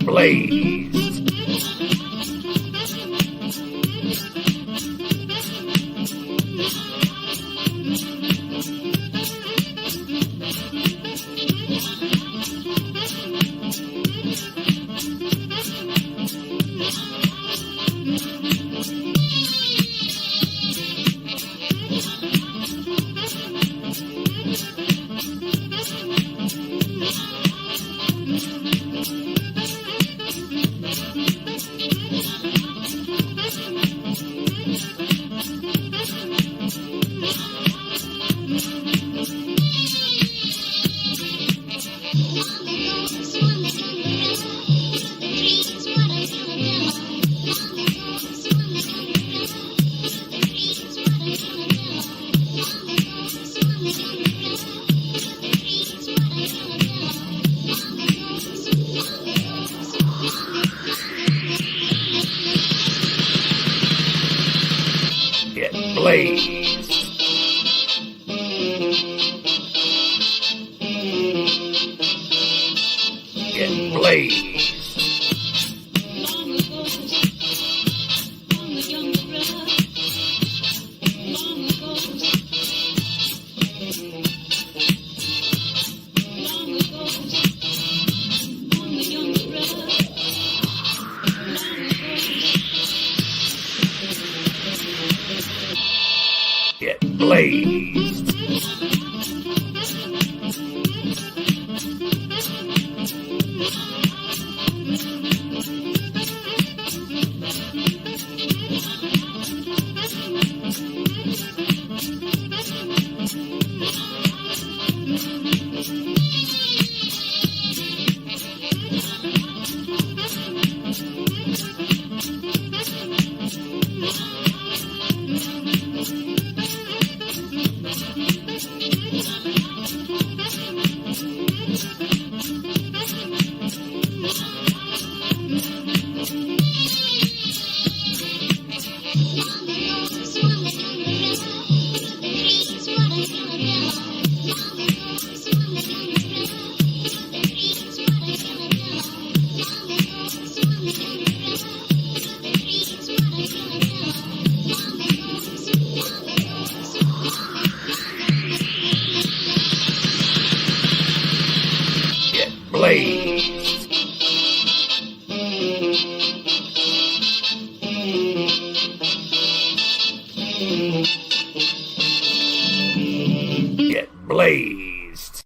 Blaised. Get blazed. Get blazed. Get blazed. Get blazed. Get blazed.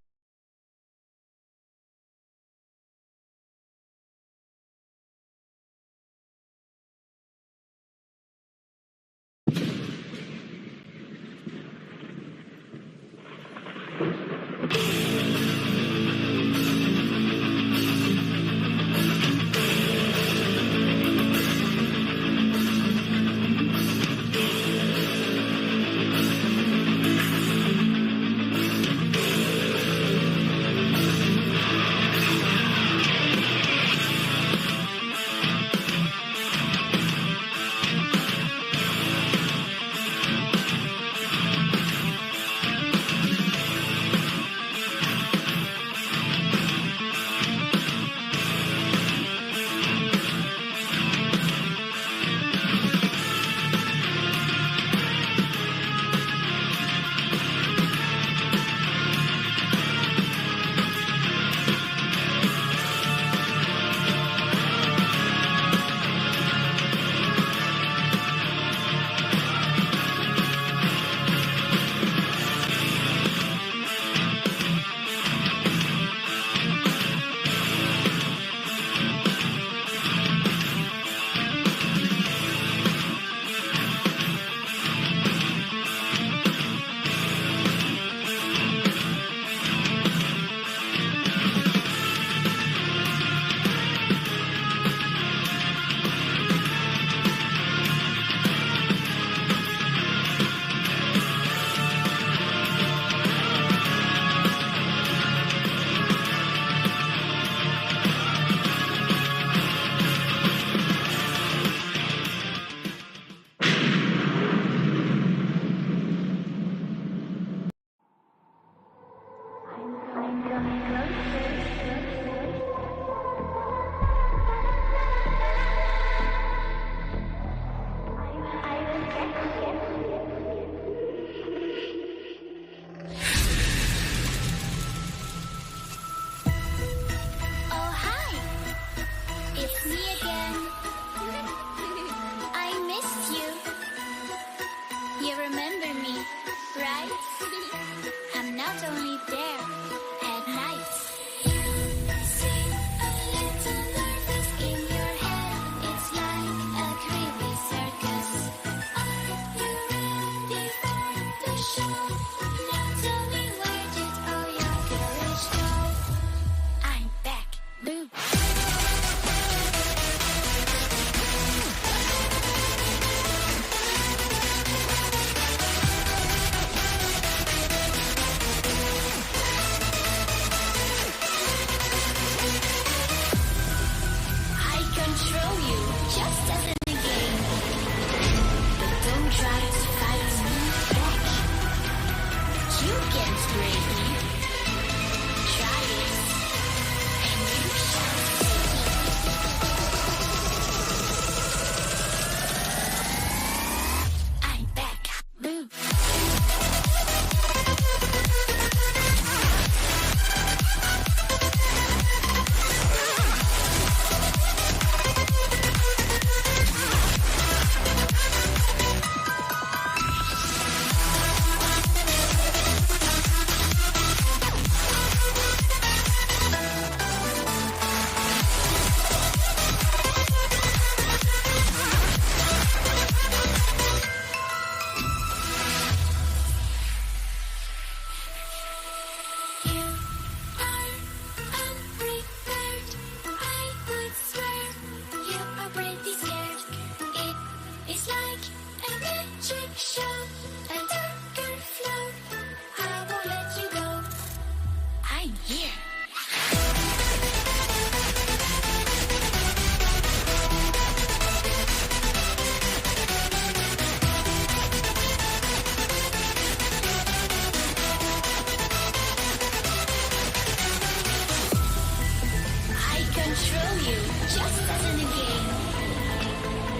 just as in a game.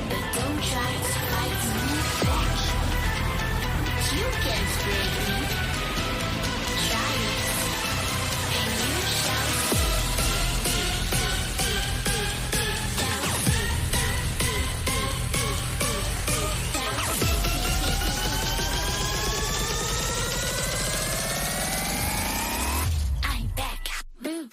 But don't try to fight me back. You can't break me. Try it, and you shall I'm back. Boo.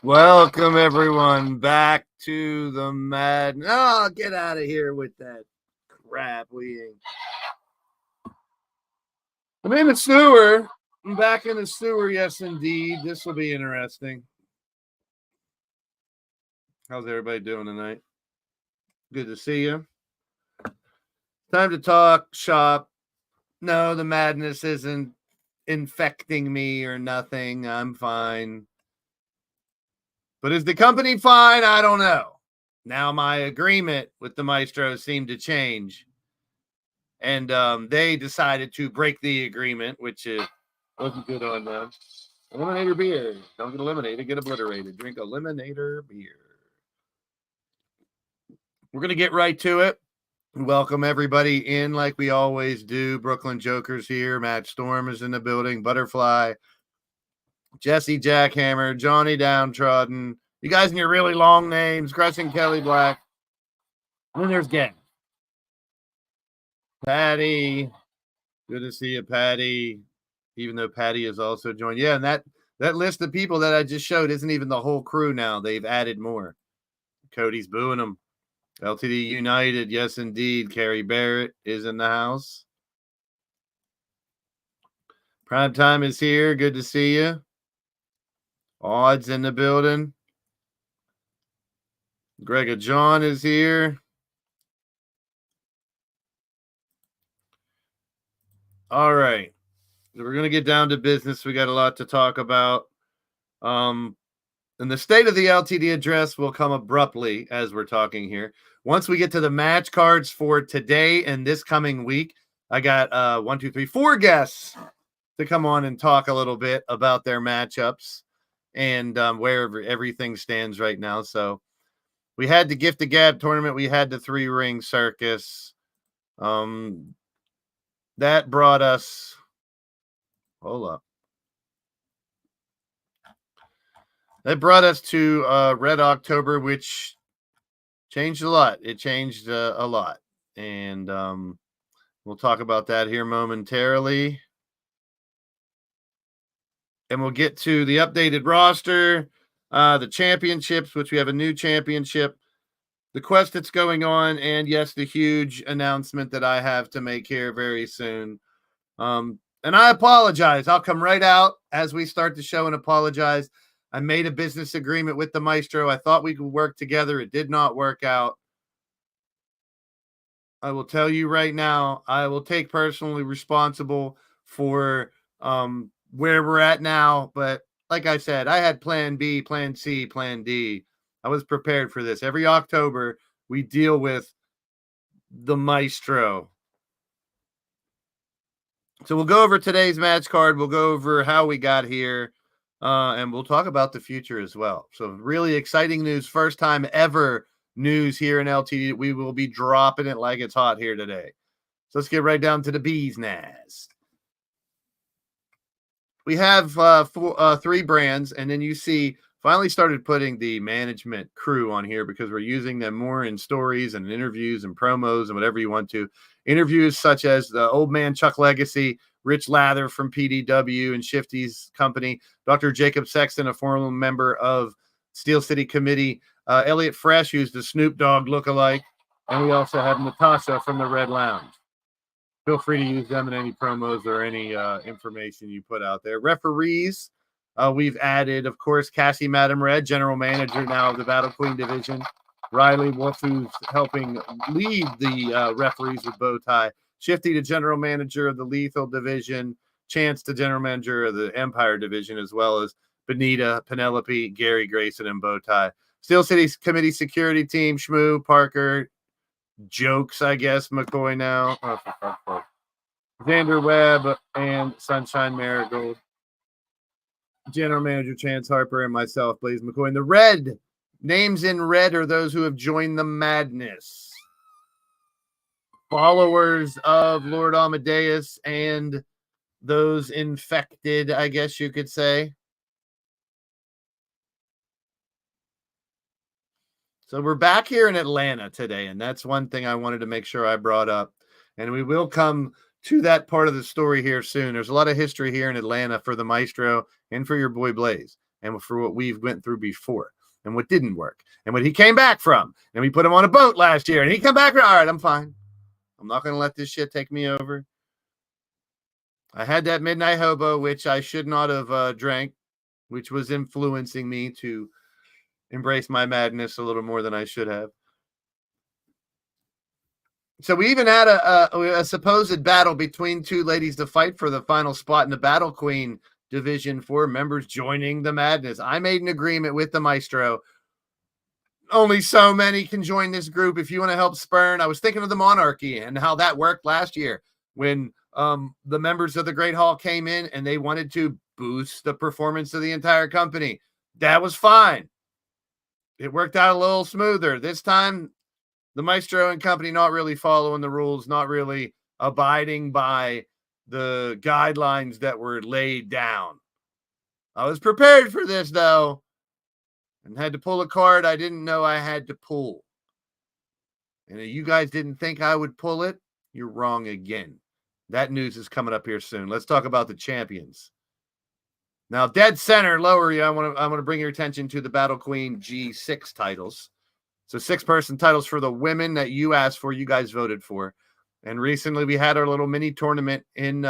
Welcome everyone back to the Mad. Oh, get out of here with that crap. We ain't. I'm in the sewer. I'm back in the sewer. Yes, indeed. This will be interesting. How's everybody doing tonight? Good to see you. Time to talk shop. No, the madness isn't infecting me or nothing. I'm fine. But is the company fine? I don't know. Now my agreement with the Maestro seemed to change. And they decided to break the agreement, which wasn't good on them. Eliminator beer. Don't get eliminated, get obliterated. Drink eliminator beer. We're going to get right to it. Welcome everybody in like we always do. Brooklyn Jokers here. Matt Storm is in the building. Butterfly. Jesse Jackhammer. Johnny Downtrodden. You guys in your really long names. Crescent Kelly Black. And then there's Gang. Patty. Good to see you, Patty. Even though Patty has also joined. Yeah, and that list of people that I just showed isn't even the whole crew now. They've added more. Cody's booing them. LTD United. Yes, indeed. Carrie Barrett is in the house. Prime Time is here. Good to see you. Odds in the building. Grega John is here. All right. We're going to get down to business. We got a lot to talk about. And the state of the LTD address will come abruptly as we're talking here. Once we get to the match cards for today and this coming week, I got 4 guests to come on and talk a little bit about their matchups and where everything stands right now. So we had the Gift of Gab tournament. We had the 3-ring circus. That brought us. Hold up. That brought us to Red October, which changed a lot. It changed a lot. And we'll talk about that here momentarily. And we'll get to the updated roster, the championships, which we have a new championship, the quest that's going on, and yes, the huge announcement that I have to make here very soon. And I apologize. I'll come right out as we start the show and apologize. I made a business agreement with the Maestro. I thought we could work together. It did not work out. I will tell you right now, I will take personally responsible for where we're at now. But like I said, I had plan B, plan C, plan D. I was prepared for this. Every October, we deal with the Maestro. So we'll go over today's match card. We'll go over how we got here. And we'll talk about the future as well. So really exciting news. First time ever news here in LTD. We will be dropping it like it's hot here today. So let's get right down to the bee's nest. We have 3 brands, and then you see finally started putting the management crew on here because we're using them more in stories and interviews and promos and whatever you want to. Interviews such as the old man Chuck Legacy, Rich Lather from PDW and Shifty's company, Dr. Jacob Sexton, a former member of Steel City Committee, Elliot Fresh, who's the Snoop Dogg lookalike, and we also have Natasha from the Red Lounge. Feel free to use them in any promos or any information you put out there. Referees, we've added, of course, Cassie Madam Red, general manager now of the Battle Queen division. Riley Wolf, who's helping lead the referees with bow tie. Shifty to general manager of the Lethal division. Chance to general manager of the Empire division, as well as Benita, Penelope, Gary Grayson, and bow tie. Steel City Committee security team, Shmoo, Parker, Jokes, I guess, McCoy now. Xander Webb and Sunshine Marigold. General Manager Chance Harper and myself, Blaised McCoy. And the red, names in red are those who have joined the madness. Followers of Lord Amadeus and those infected, I guess you could say. So we're back here in Atlanta today, and that's one thing I wanted to make sure I brought up. And we will come to that part of the story here soon. There's a lot of history here in Atlanta for the Maestro and for your boy Blaze, and for what we've went through before, and what didn't work, and what he came back from. And we put him on a boat last year, and he come back. All right, I'm fine. I'm not going to let this shit take me over. I had that midnight hobo, which I should not have drank, which was influencing me to embrace my madness a little more than I should have. So we even had a supposed battle between two ladies to fight for the final spot in the Battle Queen division for members joining the madness. I made an agreement with the Maestro. Only so many can join this group. If you want to help Spurn, I was thinking of the Monarchy and how that worked last year when the members of the Great Hall came in and they wanted to boost the performance of the entire company. That was fine. It worked out a little smoother. This time, the Maestro and company not really following the rules, not really abiding by the guidelines that were laid down. I was prepared for this, though, and had to pull a card I didn't know I had to pull. And if you guys didn't think I would pull it, you're wrong again. That news is coming up here soon. Let's talk about the champions. Now, dead center, lower you. I want to bring your attention to the Battle Queen G6 titles. So 6-person titles for the women that you asked for, you guys voted for. And recently we had our little mini tournament in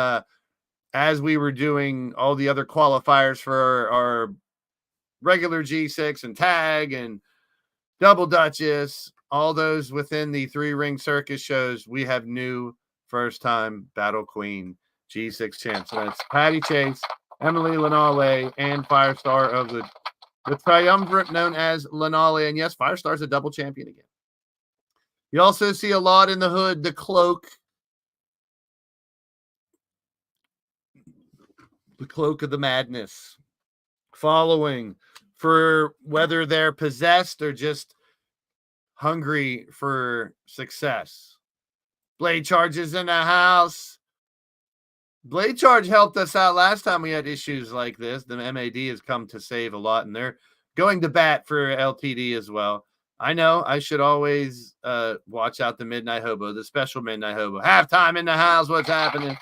as we were doing all the other qualifiers for our regular G6 and tag and double Duchess, all those within the 3-ring circus shows. We have new first-time Battle Queen G6 champs. So that's Patty Chase, Emily Lanale, and Firestar of the triumvirate known as Lanale. And yes, Firestar's a double champion again. You also see a lot in the hood, the cloak. The cloak of the madness. Following for whether they're possessed or just hungry for success. Blade Charges in the house. Blade Charge helped us out last time we had issues like this. The MAD has come to save a lot, and they're going to bat for LTD as well. I know I should always watch out the Midnight Hobo, the special Midnight Hobo. Halftime in the house, what's happening?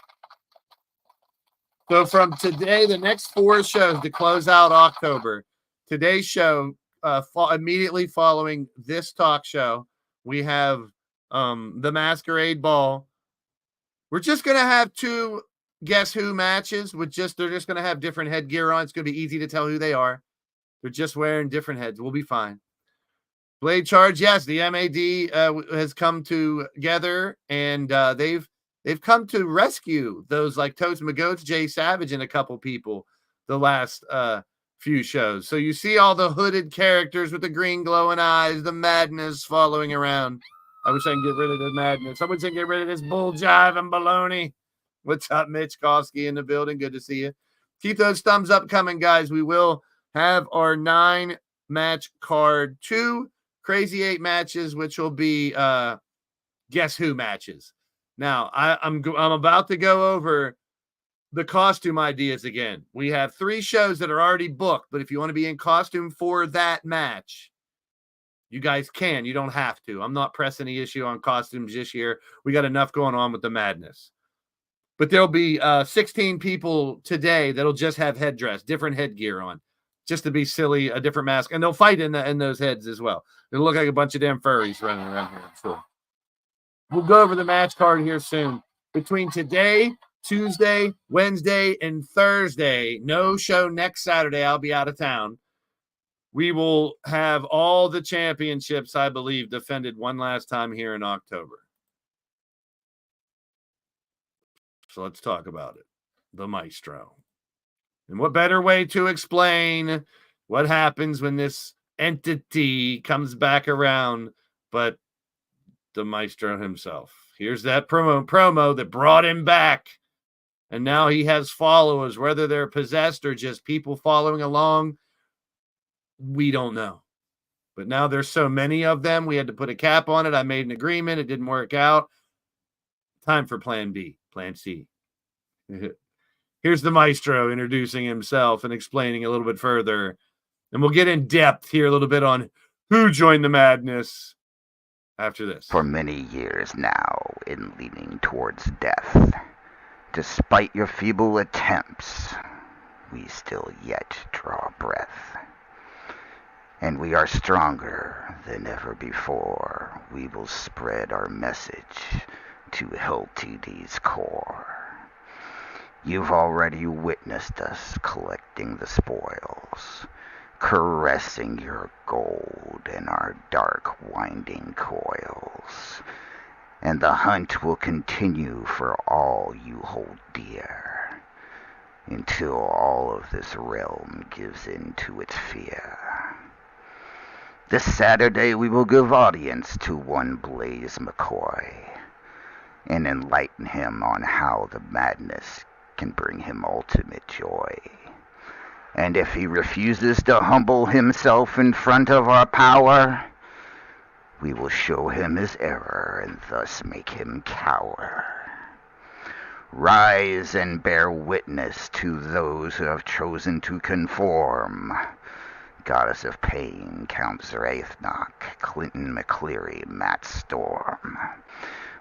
So from today, the next 4 shows to close out October, today's show, immediately following this talk show, we have the Masquerade Ball. We're just going to have 2 Guess Who matches they're just going to have different headgear on. It's going to be easy to tell who they are. They're just wearing different heads. We'll be fine. Blade Charge, yes, the MAD has come together, and they've come to rescue those like Toads McGoats, Jay Savage, and a couple people the last few shows. So you see all the hooded characters with the green glowing eyes, the madness following around. I wish I could get rid of the madness. I wish I could get rid of this bull jive and baloney. What's up, Mitch Koski in the building? Good to see you. Keep those thumbs up coming, guys. We will have our 9-match card, 2 Crazy 8 matches, which will be Guess Who matches. Now, I'm about to go over the costume ideas again. We have 3 shows that are already booked, but if you want to be in costume for that match, you guys can. You don't have to. I'm not pressing the issue on costumes this year. We got enough going on with the madness. But there'll be 16 people today that'll just have headdress, different headgear on, just to be silly, a different mask. And they'll fight in those heads as well. It'll look like a bunch of damn furries running around here. So we'll go over the match card here soon. Between today, Tuesday, Wednesday, and Thursday, no show next Saturday. I'll be out of town. We will have all the championships, I believe, defended one last time here in October. So let's talk about it. The Maestro. And what better way to explain what happens when this entity comes back around but the Maestro himself. Here's that promo that brought him back. And now he has followers, whether they're possessed or just people following along. We don't know. But now there's so many of them, we had to put a cap on it. I made an agreement. It didn't work out. Time for plan B, plan C. Here's the Maestro introducing himself and explaining a little bit further. And we'll get in depth here a little bit on who joined the madness after this. For many years now, in leaning towards death, despite your feeble attempts, we still yet draw breath. And we are stronger than ever before. We will spread our message to LTD's core. You've already witnessed us collecting the spoils, caressing your gold in our dark winding coils. And the hunt will continue for all you hold dear, until all of this realm gives in to its fear. This Saturday we will give audience to one Blaised McCoy, and enlighten him on how the madness can bring him ultimate joy. And if he refuses to humble himself in front of our power, we will show him his error and thus make him cower. Rise and bear witness to those who have chosen to conform. Goddess of Pain, Count Zerathnock, Clinton McCleary, Matt Storm,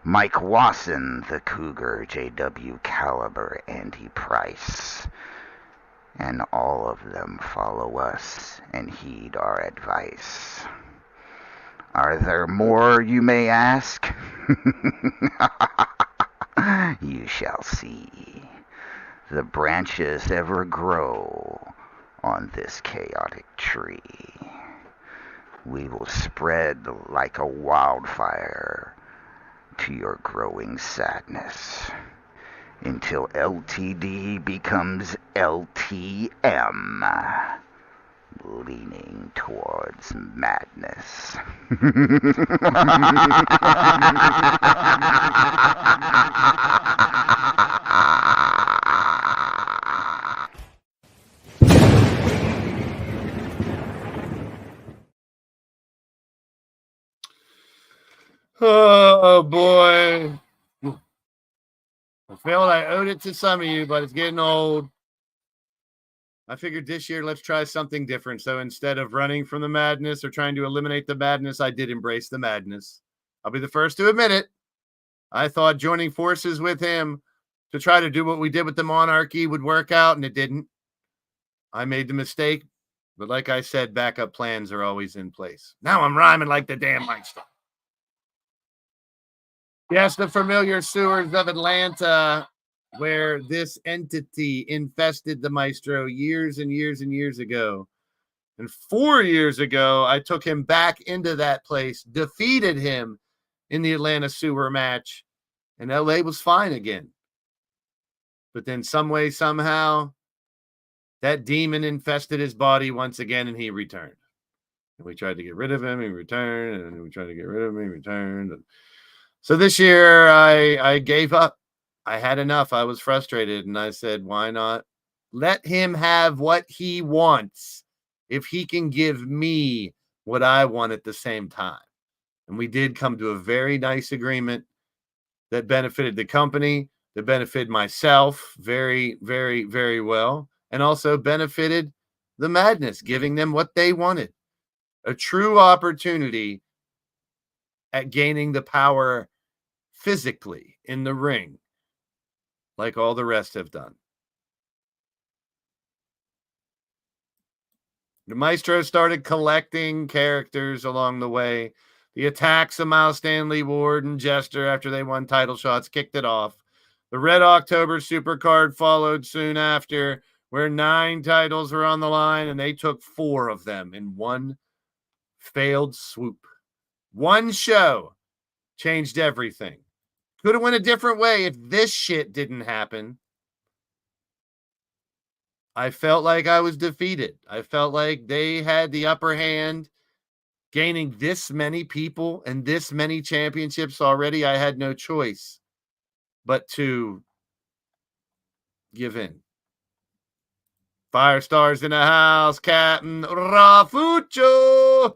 Mike Wasson, the Cougar, J.W. Caliber, Andy Price. And all of them follow us and heed our advice. Are there more, you may ask? You shall see. The branches ever grow on this chaotic tree. We will spread like a wildfire to your growing sadness, until LTD becomes LTM, leaning towards madness. Oh, boy. I felt I owed it to some of you, but it's getting old. I figured this year, let's try something different. So instead of running from the madness or trying to eliminate the madness, I did embrace the madness. I'll be the first to admit it. I thought joining forces with him to try to do what we did with the monarchy would work out, and it didn't. I made the mistake, but like I said, backup plans are always in place. Now I'm rhyming like the damn Maestro. Yes, the familiar sewers of Atlanta, where this entity infested the Maestro years and years and years ago. And 4 years ago, I took him back into that place, defeated him in the Atlanta sewer match, and LA was fine again. But then some way, somehow, that demon infested his body once again, and he returned. And we tried to get rid of him, he returned, and we tried to get rid of him, he returned. And so this year, I gave up. I had enough. I was frustrated, and I said, why not? Let him have what he wants if he can give me what I want at the same time. And we did come to a very nice agreement that benefited the company, that benefited myself very, very, very well, and also benefited the Madness, giving them what they wanted. A true opportunity at gaining the power physically in the ring, like all the rest have done. The Maestro started collecting characters along the way. The attacks of Miles Stanley, Ward, and Jester after they won title shots kicked it off. The Red October Supercard followed soon after, where 9 titles were on the line, and they took 4 of them in one failed swoop. One show changed everything. Could have went a different way if this shit didn't happen. I felt like I was defeated. I felt like they had the upper hand, gaining this many people and this many championships already. I had no choice but to give in. Firestars in the house, Captain Rafuccio.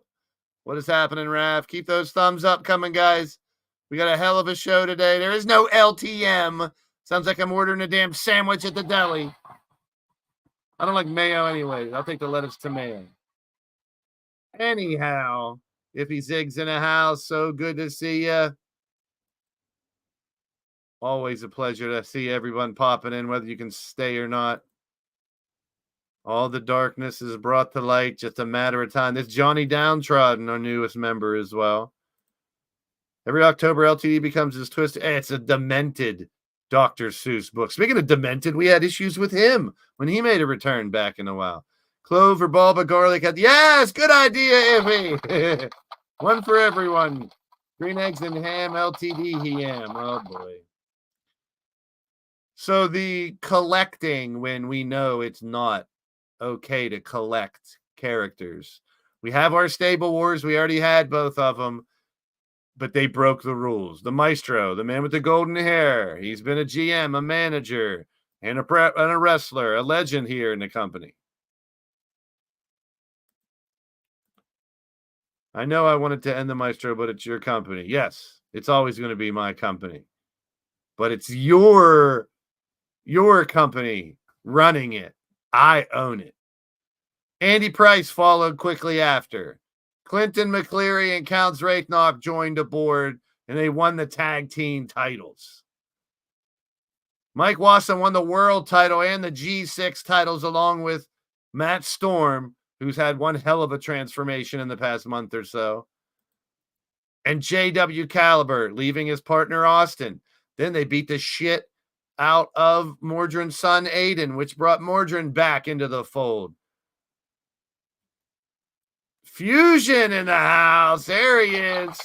What is happening, Raf? Keep those thumbs up coming, guys. We got a hell of a show today. There is no LTM. Sounds like I'm ordering a damn sandwich at the deli. I don't like mayo anyways. I'll take the lettuce to mayo. Anyhow, if he zigs in a house, so good to see you. Always a pleasure to see everyone popping in, whether you can stay or not. All the darkness is brought to light, just a matter of time. This Johnny Downtrodden, our newest member as well. Every October, LTD becomes his twist. It's a demented Dr. Seuss book. Speaking of demented, we had issues with him when he made a return back in a while. Clove or bulba garlic. Yes, good idea, Iffy. One for everyone. Green eggs and ham, LTD he am. Oh, boy. So the collecting when we know it's not okay to collect characters. We have our stable wars. We already had both of them. But they broke the rules. The Maestro, the man with the golden hair. He's been a GM, a manager, and a wrestler, a legend here in the company. I know I wanted to end the Maestro, but it's your company. Yes, it's always going to be my company. But it's your company running it. I own it. Andy Price followed quickly after. Clinton McCleary and Counts Rathnock joined aboard, and they won the tag team titles. Mike Wasson won the world title and the G6 titles along with Matt Storm, who's had one hell of a transformation in the past month or so. And J.W. Caliber leaving his partner Austin. Then they beat the shit out of Mordrin's son Aiden, which brought Mordrin back into the fold. Fusion in the house. There he is.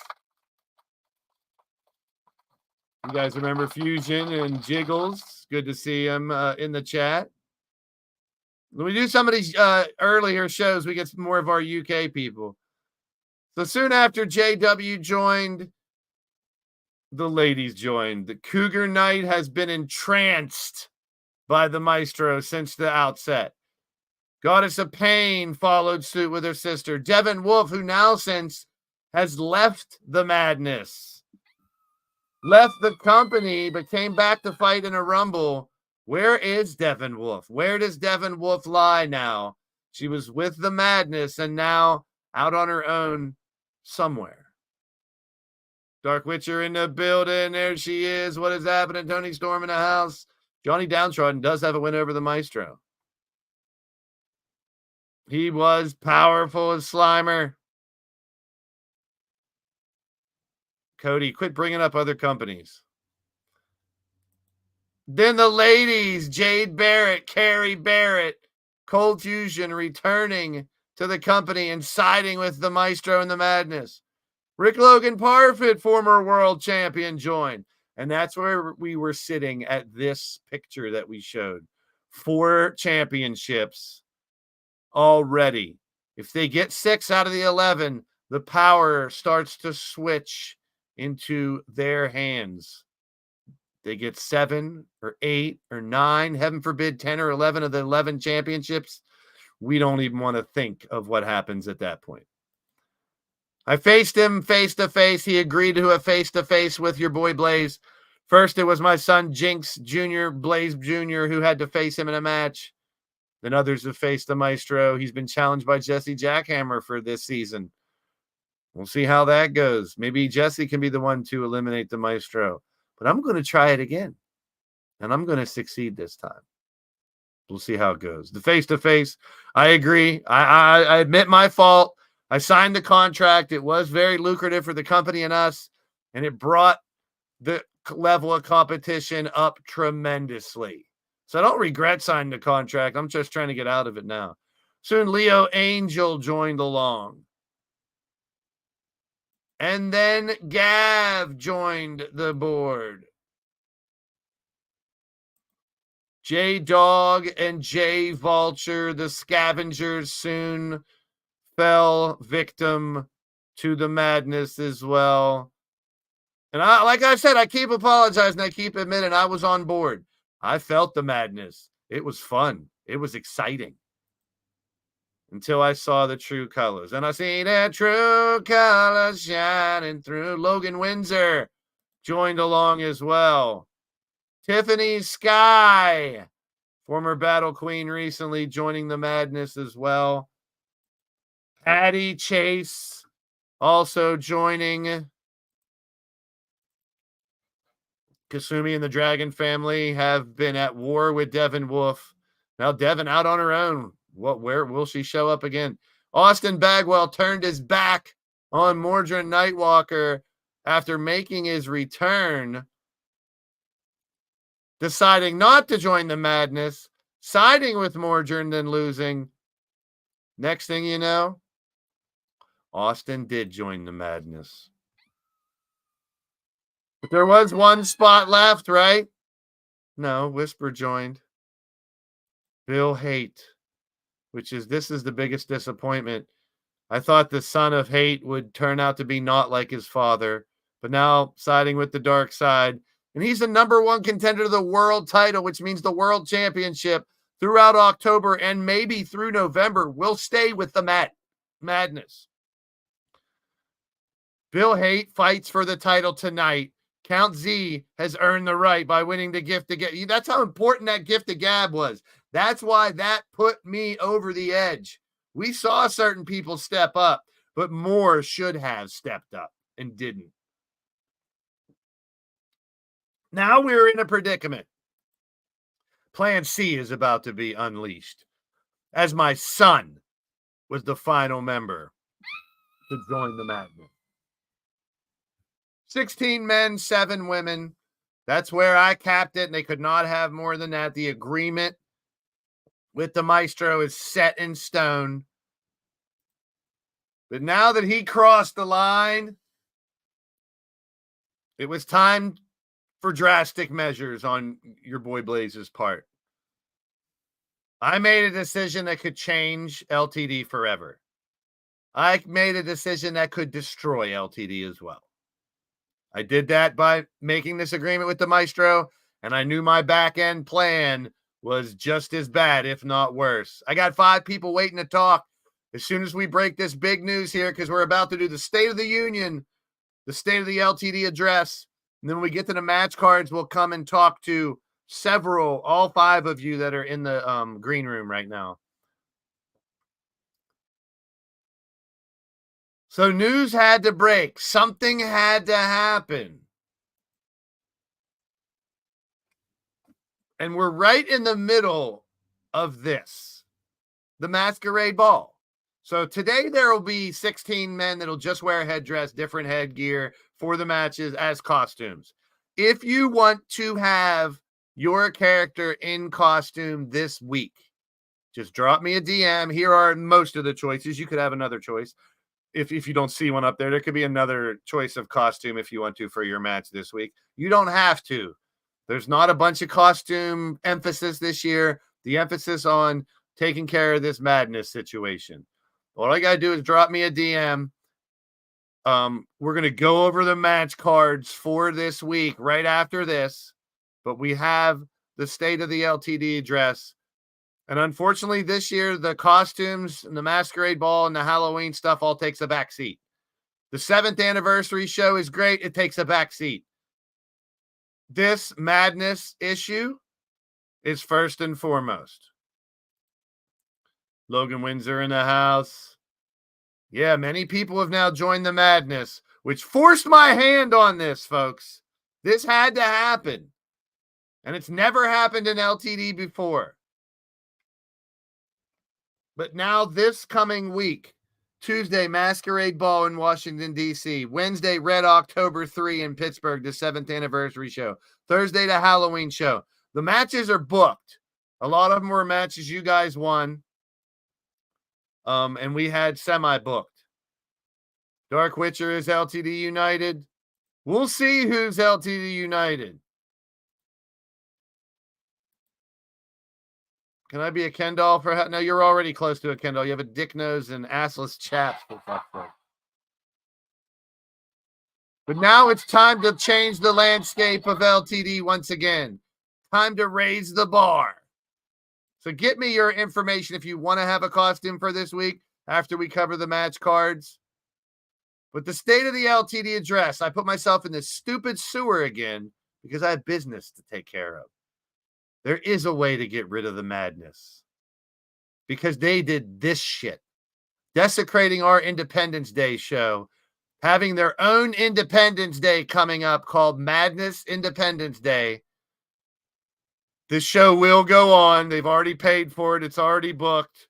You guys remember Fusion and Jiggles? Good to see him in the chat. When we do some of these earlier shows, we get more of our UK people. So soon after JW joined, the ladies joined. The Cougar Knight has been entranced by the Maestro since the outset. Goddess of Pain followed suit with her sister. Devin Wolf, who now since has left the Madness, left the company, but came back to fight in a Rumble. Where is Devin Wolf? Where does Devin Wolf lie now? She was with the Madness and now out on her own somewhere. Dark Witcher in the building. There she is. What is happening? Tony Storm in the house. Johnny Downtrodden does have a win over the Maestro. He was powerful as Slimer. Cody, quit bringing up other companies. Then the ladies, Jade Barrett, Carrie Barrett, Cold Fusion returning to the company and siding with the Maestro and the Madness. Rick Logan Parfit, former world champion, joined. And that's where we were sitting at this picture that we showed. 4 championships already. If they get 6 out of the 11, the power starts to switch into their hands. They get 7 or 8 or 9, heaven forbid, 10 or 11 of the 11 championships. We don't even want to think of what happens at that point. I faced him face to face. He agreed to a face to face with your boy Blaze First, it was my son Jinx Jr., Blaised Jr., who had to face him in a match. Then others have faced the Maestro. He's been challenged by Jesse Jackhammer for this season. We'll see how that goes. Maybe Jesse can be the one to eliminate the Maestro. But I'm going to try it again. And I'm going to succeed this time. We'll see how it goes. The face-to-face, I agree. I admit my fault. I signed the contract. It was very lucrative for the company and us. And it brought the level of competition up tremendously. So I don't regret signing the contract. I'm just trying to get out of it now. Soon Leo Angel joined along. And then Gav joined the board. J-Dog and J-Vulture, the scavengers, soon fell victim to the madness as well. And like I said, I keep apologizing. I keep admitting I was on board. I felt the madness. It was fun. It was exciting. Until I saw the true colors. And I see the true colors shining through. Logan Windsor joined along as well. Tiffany Sky, former Battle Queen, recently joining the madness as well. Patty Chase also joining. Kasumi and the Dragon family have been at war with Devin Wolf. Now Devin out on her own. Where will she show up again? Austin Bagwell turned his back on Mordred Nightwalker after making his return, deciding not to join the madness, siding with Mordred and then losing. Next thing you know, Austin did join the madness. But there was one spot left, right? No, Whisper joined. Bill Hate, this is the biggest disappointment. I thought the son of Hate would turn out to be not like his father, but now siding with the dark side. And he's the number one contender to the world title, which means the world championship throughout October and maybe through November will stay with the madness. Bill Hate fights for the title tonight. Count Z has earned the right by winning the gift of gab. That's how important that gift of gab was. That's why that put me over the edge. We saw certain people step up, but more should have stepped up and didn't. Now we're in a predicament. Plan C is about to be unleashed, as my son was the final member to join the madness. 16 men, 7 women. That's where I capped it, and they could not have more than that. The agreement with the Maestro is set in stone. But now that he crossed the line, it was time for drastic measures on your boy Blaze's part. I made a decision that could change LTD forever. I made a decision that could destroy LTD as well. I did that by making this agreement with the Maestro, and I knew my back-end plan was just as bad, if not worse. I got 5 people waiting to talk as soon as we break this big news here, because we're about to do the State of the Union, the State of the LTD address, and then when we get to the match cards, we'll come and talk to all 5 of you that are in the green room right now. So news had to break. Something had to happen. And we're right in the middle of this, the Masquerade Ball. So today there will be 16 men that'll just wear a headdress, different headgear for the matches as costumes. If you want to have your character in costume this week, just drop me a DM. Here are most of the choices. You could have another choice. If you don't see one up there, there could be another choice of costume if you want to for your match this week. You don't have to. There's not a bunch of costume emphasis this year. The emphasis on taking care of this madness situation. All I got to do is drop me a DM. We're going to go over the match cards for this week right after this. But we have the State of the LTD address. And unfortunately, this year, the costumes and the Masquerade Ball and the Halloween stuff all takes a back seat. The 7th anniversary show is great. It takes a back seat. this madness issue is first and foremost. Logan Windsor in the house. Yeah, many people have now joined the madness, which forced my hand on this, folks. This had to happen. And it's never happened in LTD before. But now this coming week, Tuesday, Masquerade Ball in Washington, D.C. Wednesday, Red October 3 in Pittsburgh, the 7th anniversary show. Thursday, the Halloween show. The matches are booked. A lot of them were matches you guys won. And we had semi-booked. Dark Witcher is LTD United. We'll see who's LTD United. Can I be a Ken doll for... No, you're already close to a Ken doll. You have a dick nose and assless chaps. For fuck's sake. But now it's time to change the landscape of LTD once again. Time to raise the bar. So get me your information if you want to have a costume for this week after we cover the match cards. But the state of the LTD address, I put myself in this stupid sewer again because I have business to take care of. There is a way to get rid of the madness because they did this shit. Desecrating our Independence Day show, having their own Independence Day coming up called Madness Independence Day. This show will go on. They've already paid for it. It's already booked.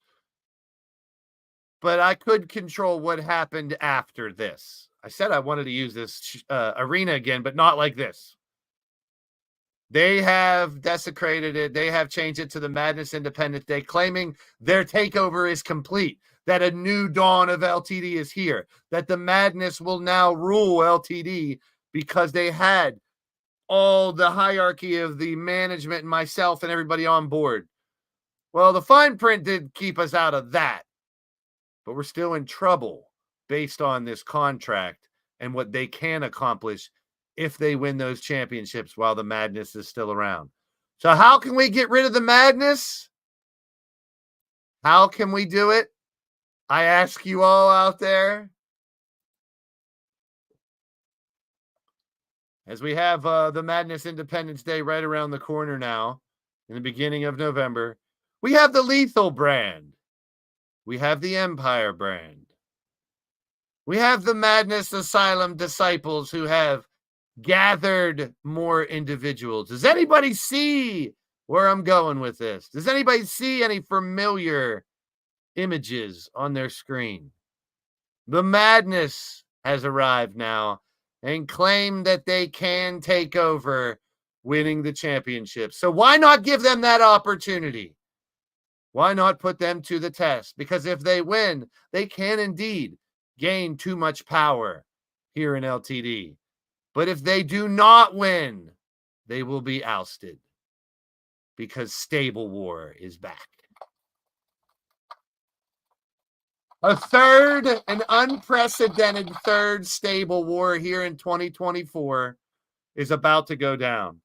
But I could control what happened after this. I said I wanted to use this arena again, but not like this. They have desecrated it. They have changed it to the Madness Independence Day, claiming their takeover is complete, that a new dawn of LTD is here, that the madness will now rule LTD because they had all the hierarchy of the management and myself and everybody on board. Well, the fine print did keep us out of that, but we're still in trouble based on this contract and what they can accomplish if they win those championships while the madness is still around. So how can we get rid of the madness? How can we do it? I ask you all out there. As we have the Madness Independence Day right around the corner now, in the beginning of November, we have the Lethal brand. We have the Empire brand. We have the Madness Asylum disciples who have gathered more individuals. Does anybody see where I'm going with this? Does anybody see any familiar images on their screen? The madness has arrived now and claimed that they can take over, winning the championship. So why not give them that opportunity? Why not put them to the test? Because if they win, they can indeed gain too much power here in LTD. But if they do not win, they will be ousted because Stable War is back. An unprecedented third Stable War here in 2024 is about to go down.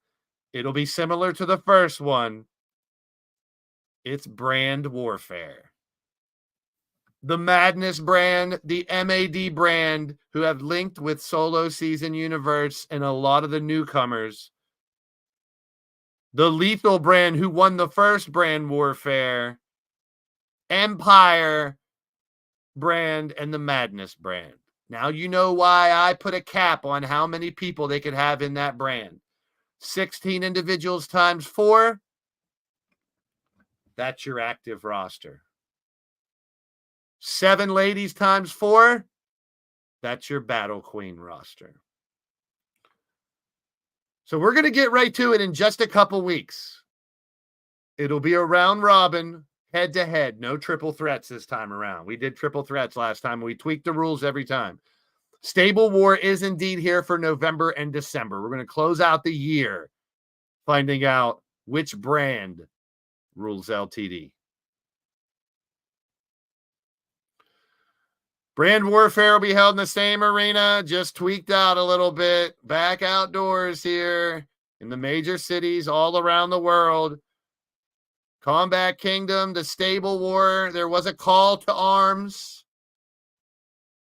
It'll be similar to the first one. It's brand warfare. The Madness brand, the MAD brand, who have linked with Solo Season Universe and a lot of the newcomers. The Lethal brand, who won the first brand warfare. Empire brand and the Madness brand. Now you know why I put a cap on how many people they could have in that brand. 16 individuals times 4. That's your active roster. 7 ladies times 4. That's your Battle Queen roster. So we're going to get right to it in just a couple weeks. It'll be a round robin, head to head. No triple threats this time around. We did triple threats last time. We tweaked the rules every time. Stable War is indeed here for November and December. We're going to close out the year finding out which brand rules LTD. Brand warfare will be held in the same arena, just tweaked out a little bit. Back outdoors here in the major cities all around the world. Combat Kingdom, the Stable War. There was a call to arms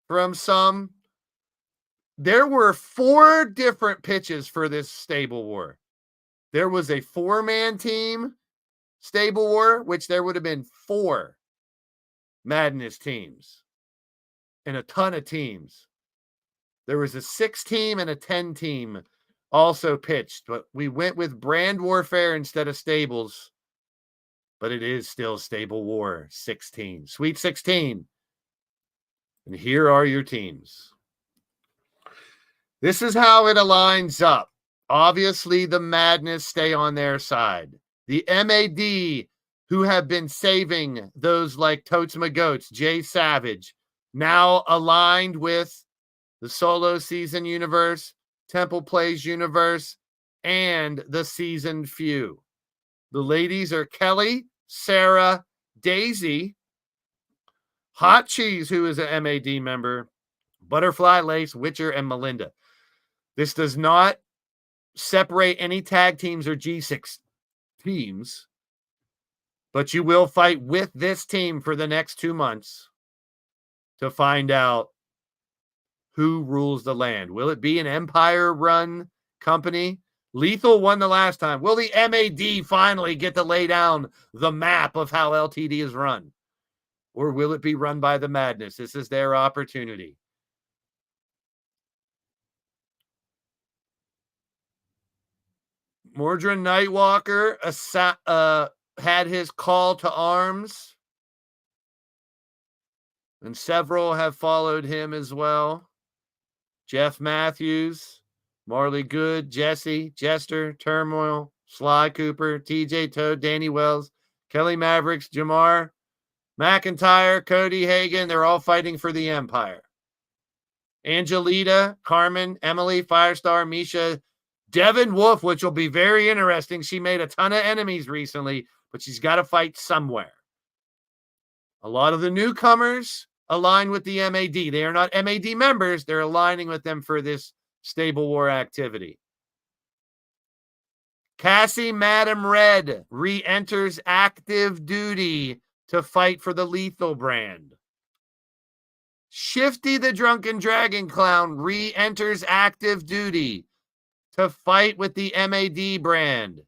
from some. There were 4 different pitches for this Stable War. there was a 4-man team stable war, which there would have been 4 Madness teams and a ton of teams. There was a 6-team and a 10-team also pitched, but we went with brand warfare instead of stables. But it is still stable war 16, Sweet 16. And here are your teams. This is how it aligns up. Obviously, the Madness stay on their side. The MAD, who have been saving those like Totes My Goats, Jay Savage, now aligned with the Solo Season universe, Temple Plays universe, and the Seasoned Few. The ladies are Kelly, Sarah, Daisy, Hot Cheese, who is an MAD member, Butterfly, Lace, Witcher, and Melinda. This does not separate any tag teams or G6 teams, but you will fight with this team for the next 2 months to find out who rules the land. Will it be an Empire-run company? Lethal won the last time. Will the MAD finally get to lay down the map of how LTD is run? Or will it be run by the Madness? This is their opportunity. Mordrin Nightwalker had his call to arms, and several have followed him as well. Jeff Matthews, Marley Good, Jesse, Jester, Turmoil, Sly Cooper, TJ Toad, Danny Wells, Kelly Mavericks, Jamar, McIntyre, Cody Hagan. They're all fighting for the Empire. Angelita, Carmen, Emily, Firestar, Misha, Devin Wolf, which will be very interesting. She made a ton of enemies recently, but she's got to fight somewhere. A lot of the newcomers align with the MAD. They are not MAD members. They're aligning with them for this stable war activity. Cassie Madam Red re-enters active duty to fight for the Lethal brand. Shifty the Drunken Dragon Clown re-enters active duty to fight with the MAD brand.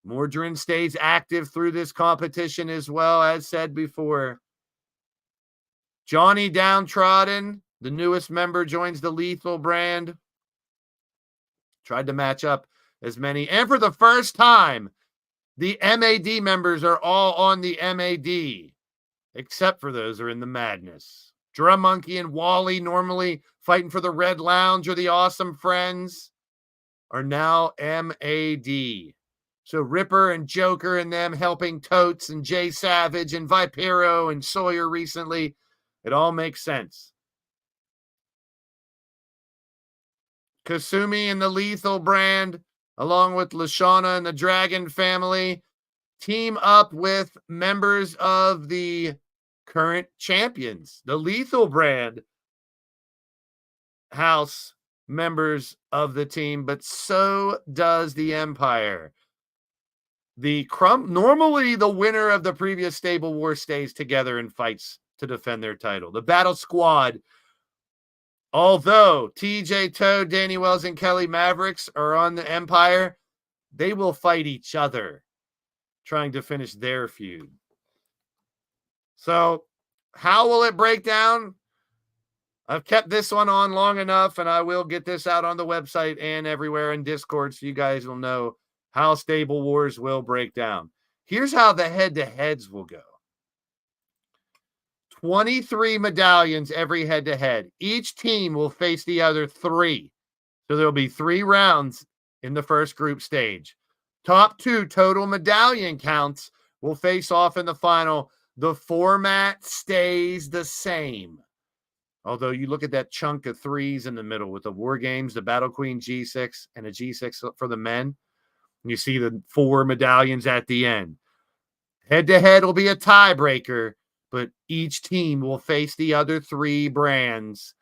Mordrin stays active through this competition as well, as said before. Johnny Downtrodden, the newest member, joins the Lethal brand. Tried to match up as many. And for the first time, the MAD members are all on the MAD, except for those who are in the Madness. Drum Monkey and Wally, normally fighting for the Red Lounge or the Awesome Friends, are now MAD. So Ripper and Joker and them helping Totes and Jay Savage and Vipero and Sawyer recently. It all makes sense. Kasumi and the Lethal brand, along with Lashana and the Dragon family, team up with members of the current champions, the Lethal brand house members of the team, but so does the Empire. Normally the winner of the previous stable war stays together and fights to defend their title. The Battle Squad, although TJ Toad, Danny Wells, and Kelly Mavericks are on the Empire, they will fight each other trying to finish their feud. So how will it break down? I've kept this one on long enough, and I will get this out on the website and everywhere in Discord so you guys will know how Stable Wars will break down. Here's how the head-to-heads will go. 23 medallions every head-to-head. Each team will face the other 3. So there'll be 3 rounds in the first group stage. Top 2 total medallion counts will face off in the final. The format stays the same. Although you look at that chunk of 3s in the middle with the War Games, the Battle Queen G6, and a G6 for the men. And you see the 4 medallions at the end. Head-to-head will be a tiebreaker, but each team will face the other 3 brands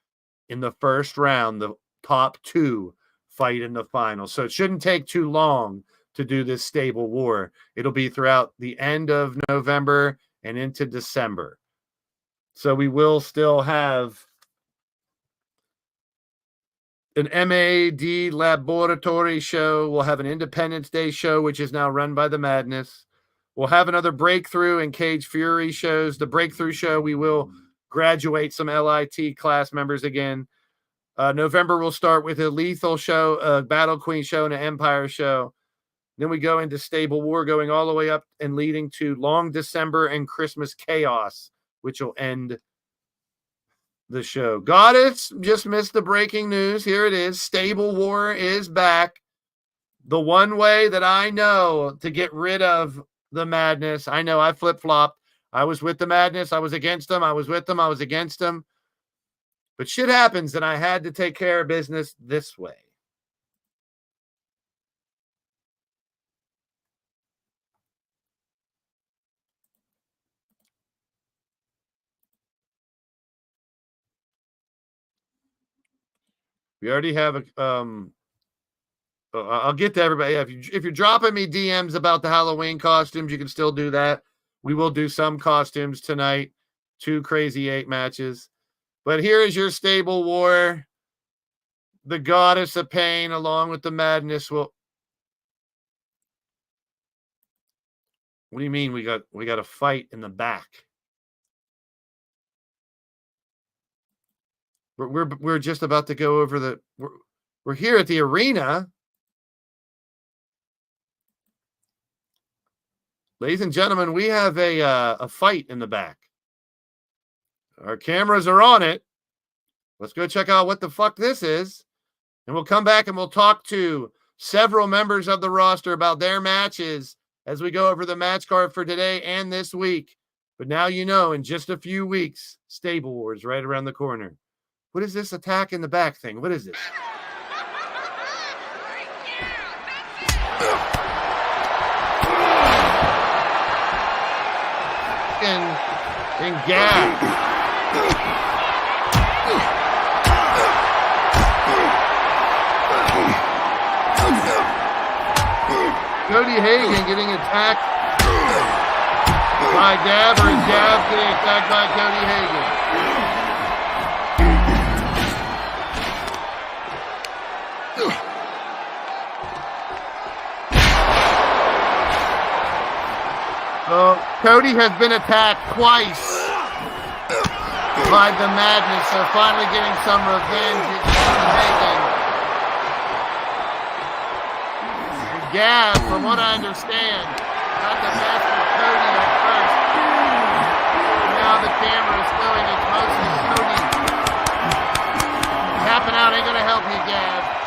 in the first round. The top 2 fight in the final. So it shouldn't take too long to do this stable war. It'll be throughout the end of November and into December. So we will still have an MAD laboratory show. We'll have an Independence Day show, which is now run by the Madness. We'll have another Breakthrough and Cage Fury shows. The Breakthrough show, we will graduate some LIT class members again. November, we'll start with a Lethal show, a Battle Queen show, and an Empire show. Then we go into Stable War, going all the way up and leading to Long December and Christmas Chaos, which will end the show. Goddess just missed the breaking news. Here it is. Stable War is back. The one way that I know to get rid of the Madness. I know I flip-flopped. I was with the Madness. I was against them. I was with them. I was against them. But shit happens, and I had to take care of business this way. We already have a I'll get to everybody. If you're dropping me DMs about the Halloween costumes, you can still do that. We will do some costumes tonight. 2 Crazy 8 matches. But here is your Stable War. The Goddess of Pain along with the Madness will. What do you mean we got a fight in the back? We're just about to go over the we're here at the arena. Ladies and gentlemen, we have a fight in the back. Our cameras are on it. Let's go check out what the fuck this is. And we'll come back and we'll talk to several members of the roster about their matches as we go over the match card for today and this week. But now you know, in just a few weeks, Stable War is right around the corner. What is this attack in the back thing? What is this? And gas. Cody Hagan getting attacked by Dab, or Dab getting attacked by Cody Hagan. Cody has been attacked twice by the Madness. They're finally getting some revenge at Cody Hagan. Gab, from what I understand, got the best of Cody at first. Now the camera is showing it's mostly Cody. Tapping out ain't gonna help you, Gab.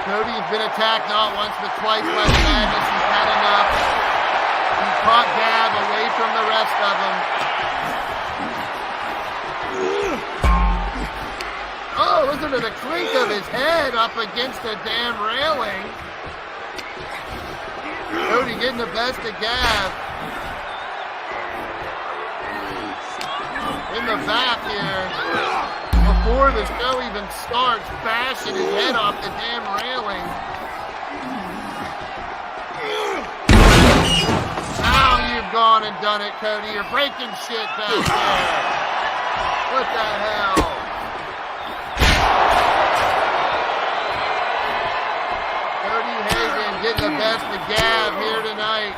Cody's been attacked not once but twice by the Madness. He's had enough. He caught Gab away from the rest of them. Oh, listen to the clink of his head up against the damn railing. Cody getting the best of Gab. In the back here. Before the show even starts, bashing his head off the damn railing. Now you've gone and done it, Cody. You're breaking shit back there. What the hell? Cody Hagan getting the best of Gab here tonight.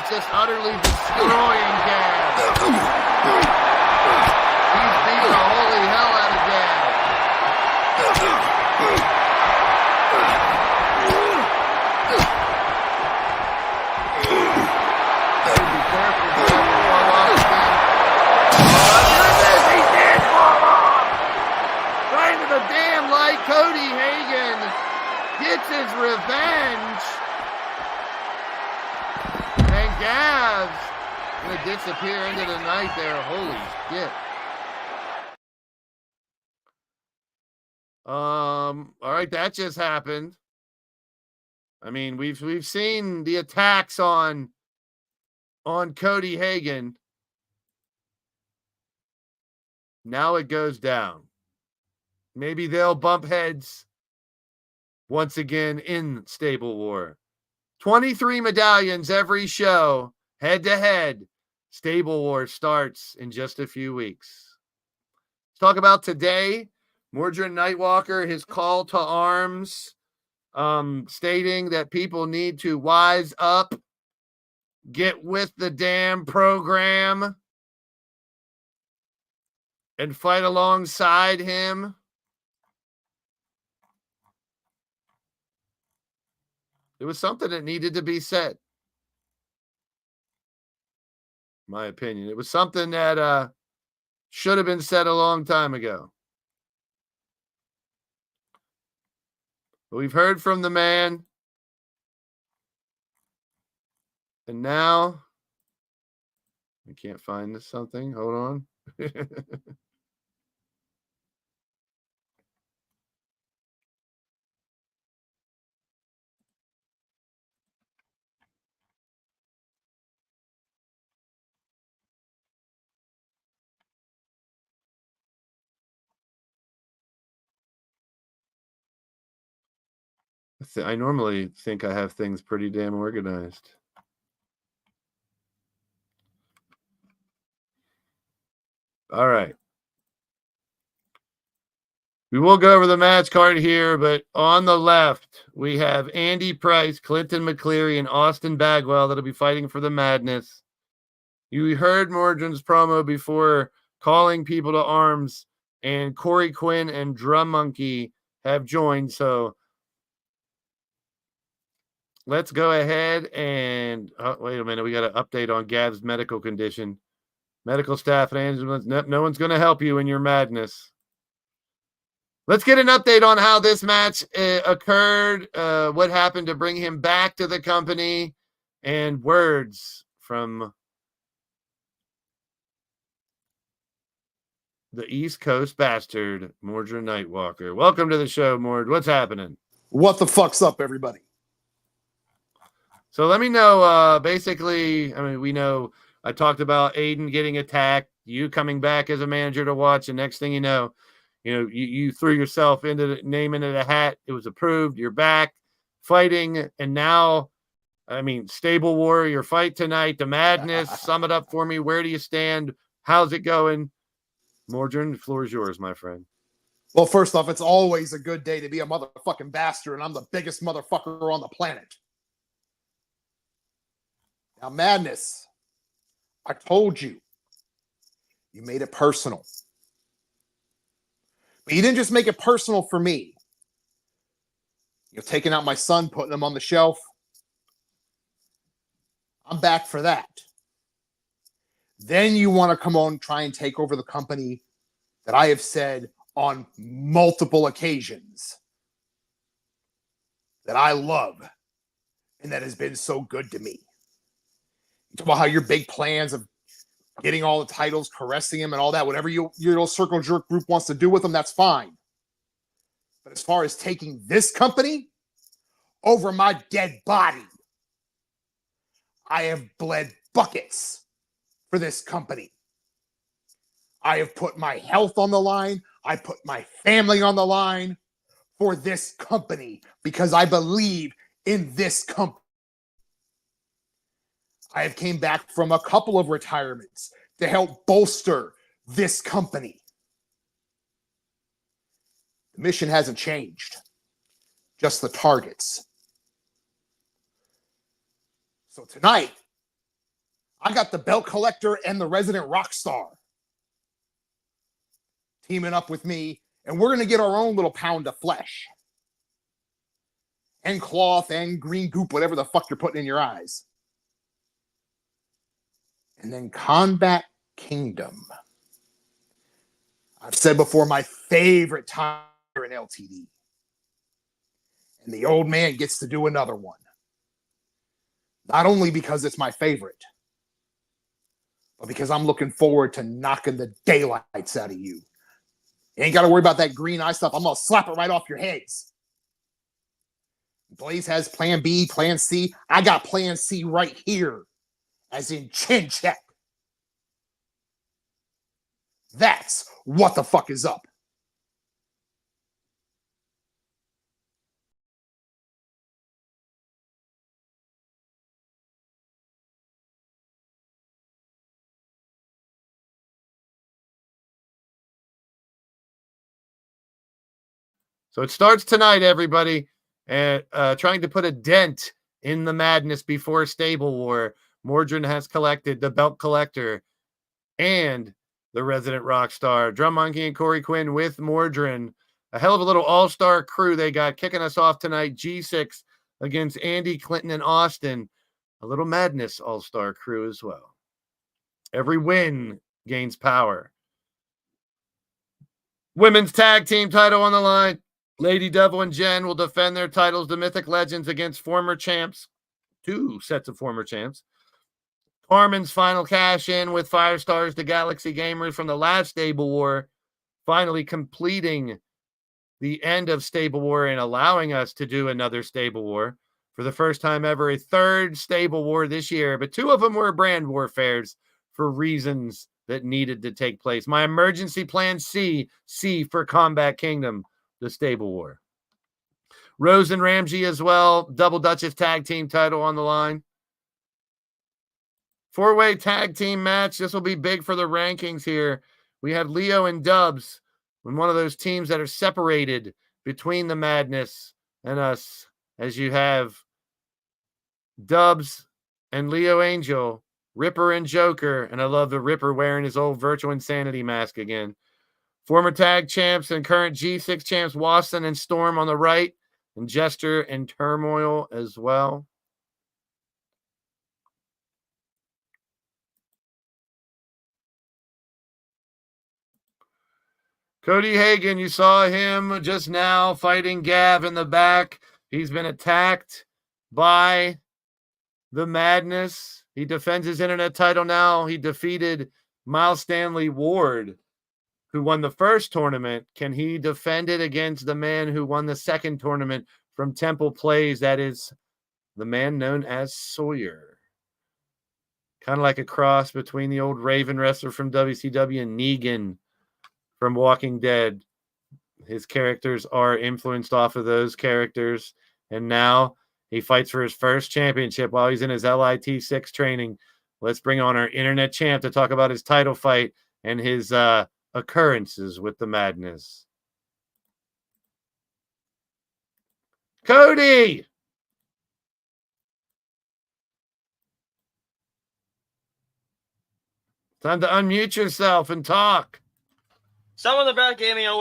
Just utterly destroying Gab. He's beating the holy hell out of Gab. Be careful, Gab will fall off again. He did fall off! Right into the damn light. Cody Hagan gets his revenge. Gab's gonna disappear into the night there. Holy shit. All right, that just happened. I mean, we've seen the attacks on Cody Hagan. Now it goes down. Maybe they'll bump heads once again in Stable War. 23 medallions every show, head to head. Stable War starts in just a few weeks. Let's talk about today. Mordred Nightwalker, his call to arms, stating that people need to wise up, get with the damn program, and fight alongside him. It was something that needed to be said. My opinion. It was something that should have been said a long time ago. But we've heard from the man. And now I can't find this something. Hold on. I normally think I have things pretty damn organized. All right. We will go over the match card here, but on the left, we have Andy Price, Clinton McCleary, and Austin Bagwell that'll be fighting for the Madness. You heard Mordred's promo before calling people to arms, and Corey Quinn and Drum Monkey have joined, so let's go ahead and wait a minute. We got an update on Gav's medical condition. Medical staff and ambulance. No one's going to help you in your madness. Let's get an update on how this match occurred, what happened to bring him back to the company, and words from the East Coast bastard, Mordred Nightwalker. Welcome to the show, Mord. What's happening? What the fuck's up, everybody? So let me know, basically, I mean, we know I talked about Aiden getting attacked, you coming back as a manager to watch, and next thing you know, you threw yourself into the name into the hat. It was approved. You're back fighting. And now, I mean, Stable War, your fight tonight, the Madness. Sum it up for me. Where do you stand? How's it going? Mordred, the floor is yours, my friend. Well, first off, it's always a good day to be a motherfucking bastard, and I'm the biggest motherfucker on the planet. Now, Madness, I told you, you made it personal. But you didn't just make it personal for me. You're taking out my son, putting him on the shelf. I'm back for that. Then you want to come on, try and take over the company that I have said on multiple occasions that I love and that has been so good to me. You talk about how your big plans of getting all the titles, caressing him and all that, whatever your little circle jerk group wants to do with them, that's fine. But as far as taking this company over my dead body, I have bled buckets for this company. I have put my health on the line. I put my family on the line for this company because I believe in this company. I have came back from a couple of retirements to help bolster this company. The mission hasn't changed, just the targets. So tonight, I got the belt collector and the resident rock star teaming up with me, and we're going to get our own little pound of flesh and cloth and green goop, whatever the fuck you're putting in your eyes. And then Combat Kingdom. I've said before, my favorite time in LTD. And the old man gets to do another one. Not only because it's my favorite, but because I'm looking forward to knocking the daylights out of you. You ain't got to worry about that green eye stuff. I'm going to slap it right off your heads. Blaze has plan B, plan C. I got plan C right here, as in chin check. That's what the fuck is up. So it starts tonight, everybody, and trying to put a dent in the madness before Stable War. Mordrin has collected the Belt Collector and the Resident Rockstar. Drum Monkey and Corey Quinn with Mordrin. A hell of a little all-star crew they got kicking us off tonight. G6 against Andy, Clinton, and Austin. A little madness all-star crew as well. Every win gains power. Women's tag team title on the line. Lady Devil and Jen will defend their titles, the Mythic Legends, against former champs. 2 sets of former champs. Carmen's final cash in with Firestars, the Galaxy Gamers from the last Stable War, finally completing the end of Stable War and allowing us to do another Stable War for the first time ever, a third Stable War this year. But 2 of them were brand warfares for reasons that needed to take place. My emergency plan C for Combat Kingdom, the Stable War. Rose and Ramsey as well, Double Duchess tag team title on the line. 4-way tag team match. This will be big for the rankings here. We have Leo and Dubs in one of those teams that are separated between the madness and us, as you have Dubs and Leo Angel, Ripper and Joker, and I love the Ripper wearing his old Virtual Insanity mask again. Former tag champs and current G6 champs Watson and Storm on the right, and Jester and Turmoil as well. Cody Hagan, you saw him just now fighting Gav in the back. He's been attacked by the madness. He defends his internet title now. He defeated Miles Stanley Ward, who won the first tournament. Can he defend it against the man who won the second tournament from Temple Plays? That is the man known as Sawyer. Kind of like a cross between the old Raven wrestler from WCW and Negan from Walking Dead. His characters are influenced off of those characters. And now he fights for his first championship while he's in his LIT6 training. Let's bring on our internet champ to talk about his title fight and his occurrences with the madness. Cody! Time to unmute yourself and talk. Someone in the back gave me an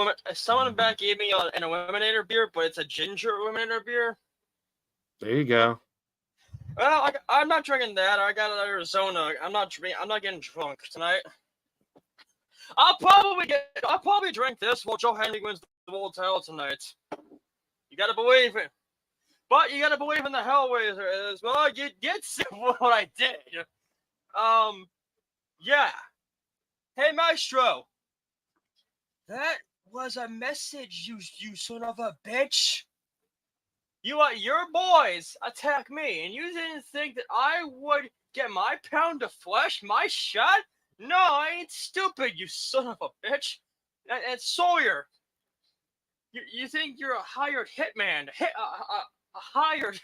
Eliminator beer, but it's a ginger Eliminator beer. There you go. Well, I'm not drinking that. I got it in Arizona. I'm not getting drunk tonight. I'll probably drink this while Joe Henry wins the world title tonight. You gotta believe it. But you gotta believe in the Hellraiser as well. You get what I did. Yeah. Hey, Maestro. That was a message, you son of a bitch. You let your boys attack me, and you didn't think that I would get my pound of flesh, my shot? No, I ain't stupid, you son of a bitch. And Sawyer, you think you're a hired hitman, a hired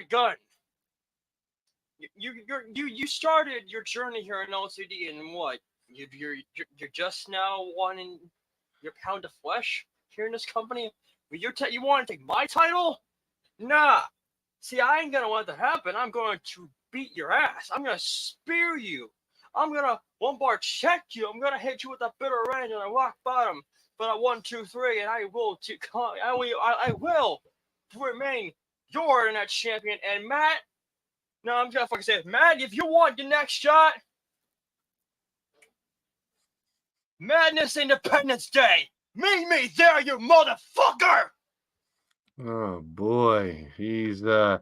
gun. You started your journey here in LTD, and what? You're just now wanting your pound of flesh here in this company? You want to take my title? Nah. See, I ain't gonna let that happen. I'm going to beat your ass. I'm gonna spear you. I'm gonna lumbar check you. I'm gonna hit you with a bitter range and a rock bottom. But a 1, 2, 3, and I will remain your internet champion. And Matt, no, I'm gonna fucking say it. Matt, if you want your next shot, Madness Independence Day. Meet me there, you motherfucker! Oh, boy. He's laying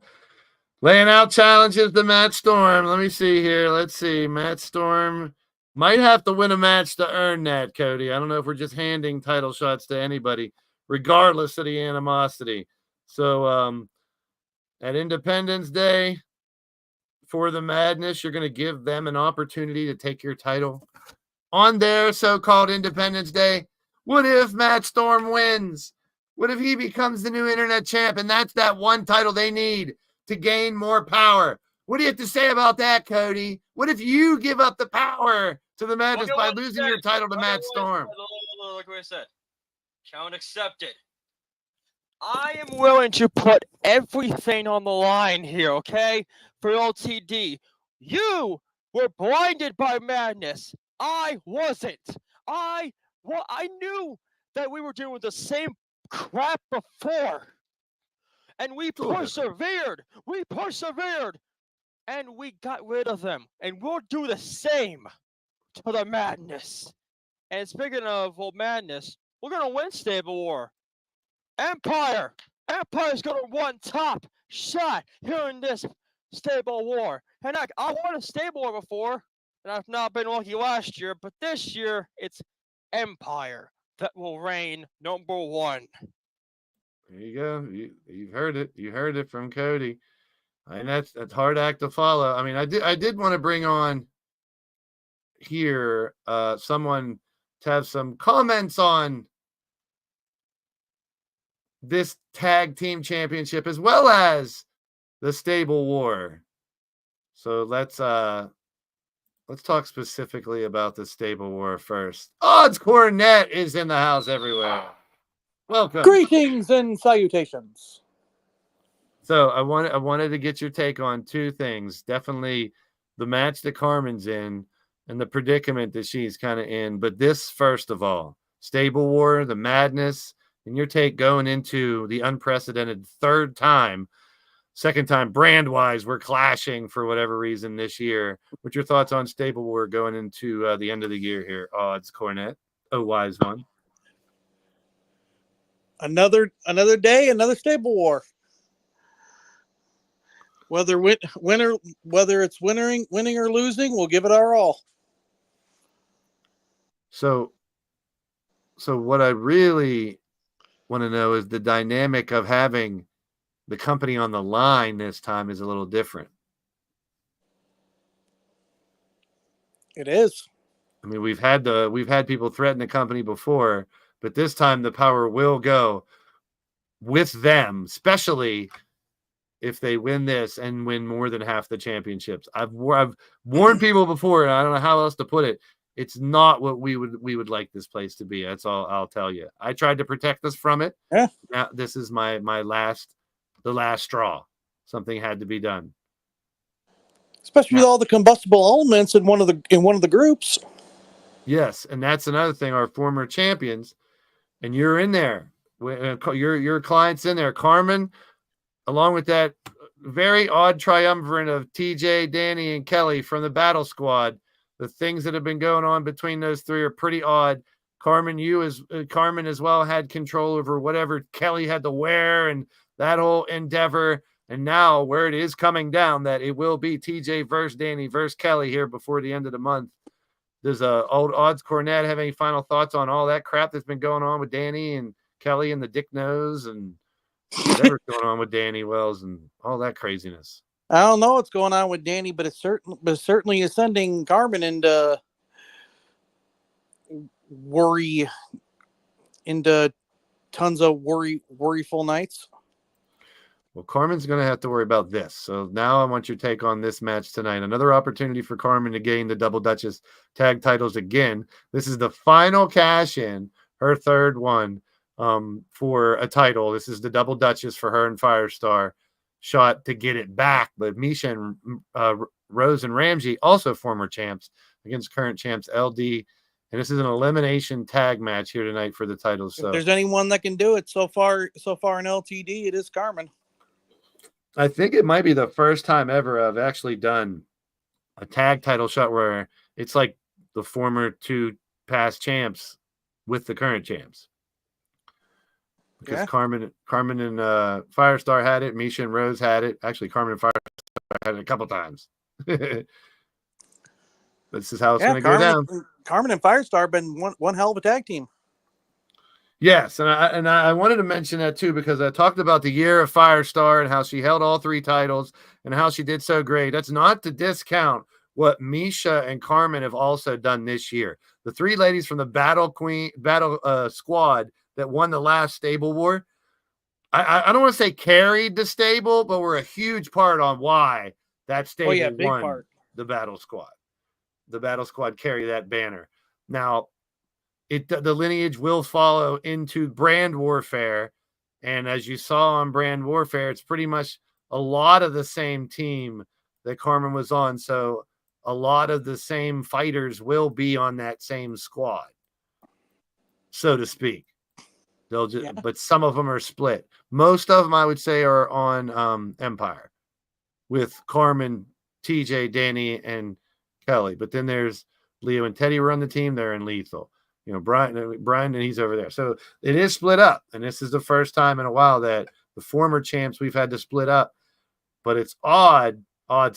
out challenges to Matt Storm. Let me see here. Let's see. Matt Storm Might have to win a match to earn that, Cody. I don't know if we're just handing title shots to anybody, regardless of the animosity. So at Independence Day, for the Madness, you're going to give them an opportunity to take your title on their so-called Independence Day. What if Matt Storm wins? What if he becomes the new internet champ and that's that one title they need to gain more power? What do you have to say about that, Cody? What if you give up the power to the Madness by losing your title to Matt Storm? Look what I said. Count accepted. I am willing to put everything on the line here, okay? For LTD. You were blinded by madness. I wasn't. I knew that we were doing the same crap before. And we persevered. We persevered. And we got rid of them. And we'll do the same to the Madness. And speaking of madness, we're going to win Stable War. Empire's going to one top shot here in this Stable War. And I won a Stable War before, and I've not been lucky last year, but this year it's Empire that will reign number one. There you go. You've heard it. You heard it from Cody. And that's hard act to follow. I mean, I did want to bring on here someone to have some comments on this tag team championship as well as the Stable War. So let's talk specifically about the Stable War first. Odds Cornet is in the house everywhere. Welcome. Greetings and salutations. So I wanted to get your take on two things. Definitely the match that Carmen's in and the predicament that she's kind of in. But this, first of all, Stable War, the madness, and your take going into the unprecedented second time brand-wise, we're clashing for whatever reason this year. What's your thoughts on Stable War going into the end of the year here? Odds Cornet, wise one. Another day, another Stable War. Whether it's winning or losing, we'll give it our all. So what I really want to know is the dynamic of having the company on the line this time is a little different. It is. I mean, we've had people threaten the company before, but this time the power will go with them, especially if they win this and win more than half the championships. I've warned people before, and I don't know how else to put it. It's not what we would like this place to be. That's all I'll tell you. I tried to protect us from it. Yeah. Now this is the last straw. Something had to be done. Especially with all the combustible elements in one of the groups. Yes, and that's another thing. Our former champions, and you're in there. Your client's in there. Carmen, along with that very odd triumvirate of TJ, Danny, and Kelly from the Battle Squad. The things that have been going on between those three are pretty odd. Carmen as well had control over whatever Kelly had to wear and that whole endeavor. And now where it is coming down that it will be TJ versus Danny versus Kelly here before the end of the month. Does old Odds Cornet have any final thoughts on all that crap that's been going on with Danny and Kelly and the Dick Nose and whatever's going on with Danny Wells and all that craziness? I don't know what's going on with Danny, but it's certainly is sending Carmen into tons of worryful nights. Well, Carmen's going to have to worry about this. So now I want your take on this match tonight. Another opportunity for Carmen to gain the Double Duchess tag titles again. This is the final cash in, her third one for a title. This is the Double Duchess for her and Firestar. Shot to get it back, but Misha and Rose and Ramsey, also former champs, against current champs LD, and this is an elimination tag match here tonight for the titles. So if there's anyone that can do it so far in LTD, it is Carmen. I think it might be the first time ever I've actually done a tag title shot where it's like the former two past champs with the current champs. Because Yeah. Carmen and Firestar had it. Misha and Rose had it. Actually, Carmen and Firestar had it a couple times. This is how it's Yeah, going to go down. Carmen and Firestar have been one hell of a tag team. Yes, and I wanted to mention that too because I talked about the year of Firestar and how she held all 3 titles and how she did so great. That's not to discount what Misha and Carmen have also done this year. The 3 ladies from the Battle Squad that won the last stable war. I don't want to say carried the stable, but were a huge part on why that stable big won part. the Battle Squad. The Battle Squad carry that banner. Now, the lineage will follow into Brand Warfare, and as you saw on Brand Warfare, it's pretty much a lot of the same team that Carmen was on. So a lot of the same fighters will be on that same squad, so to speak. They'll just, but some of them are split. Most of them, I would say, are on Empire with Carmen, TJ, Danny, and Kelly. But then there's Leo and Teddy run the team. They're in Lethal. You know, Brian, and he's over there. So it is split up. And this is the first time in a while that the former champs we've had to split up. But it's odds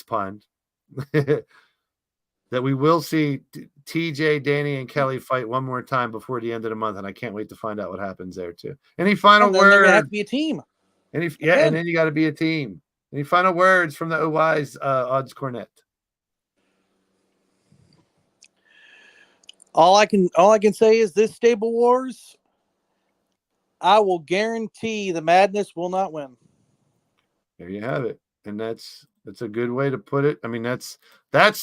pun, that we will see TJ, Danny, and Kelly fight one more time before the end of the month. And I can't wait to find out what happens there too. Any final words? They're going to have to be a team. And then you got to be a team. Any final words from the OY's Odds Cornet? All I can say is this Stable Wars, I will guarantee the Madness will not win. There you have it. And that's a good way to put it. I mean, that's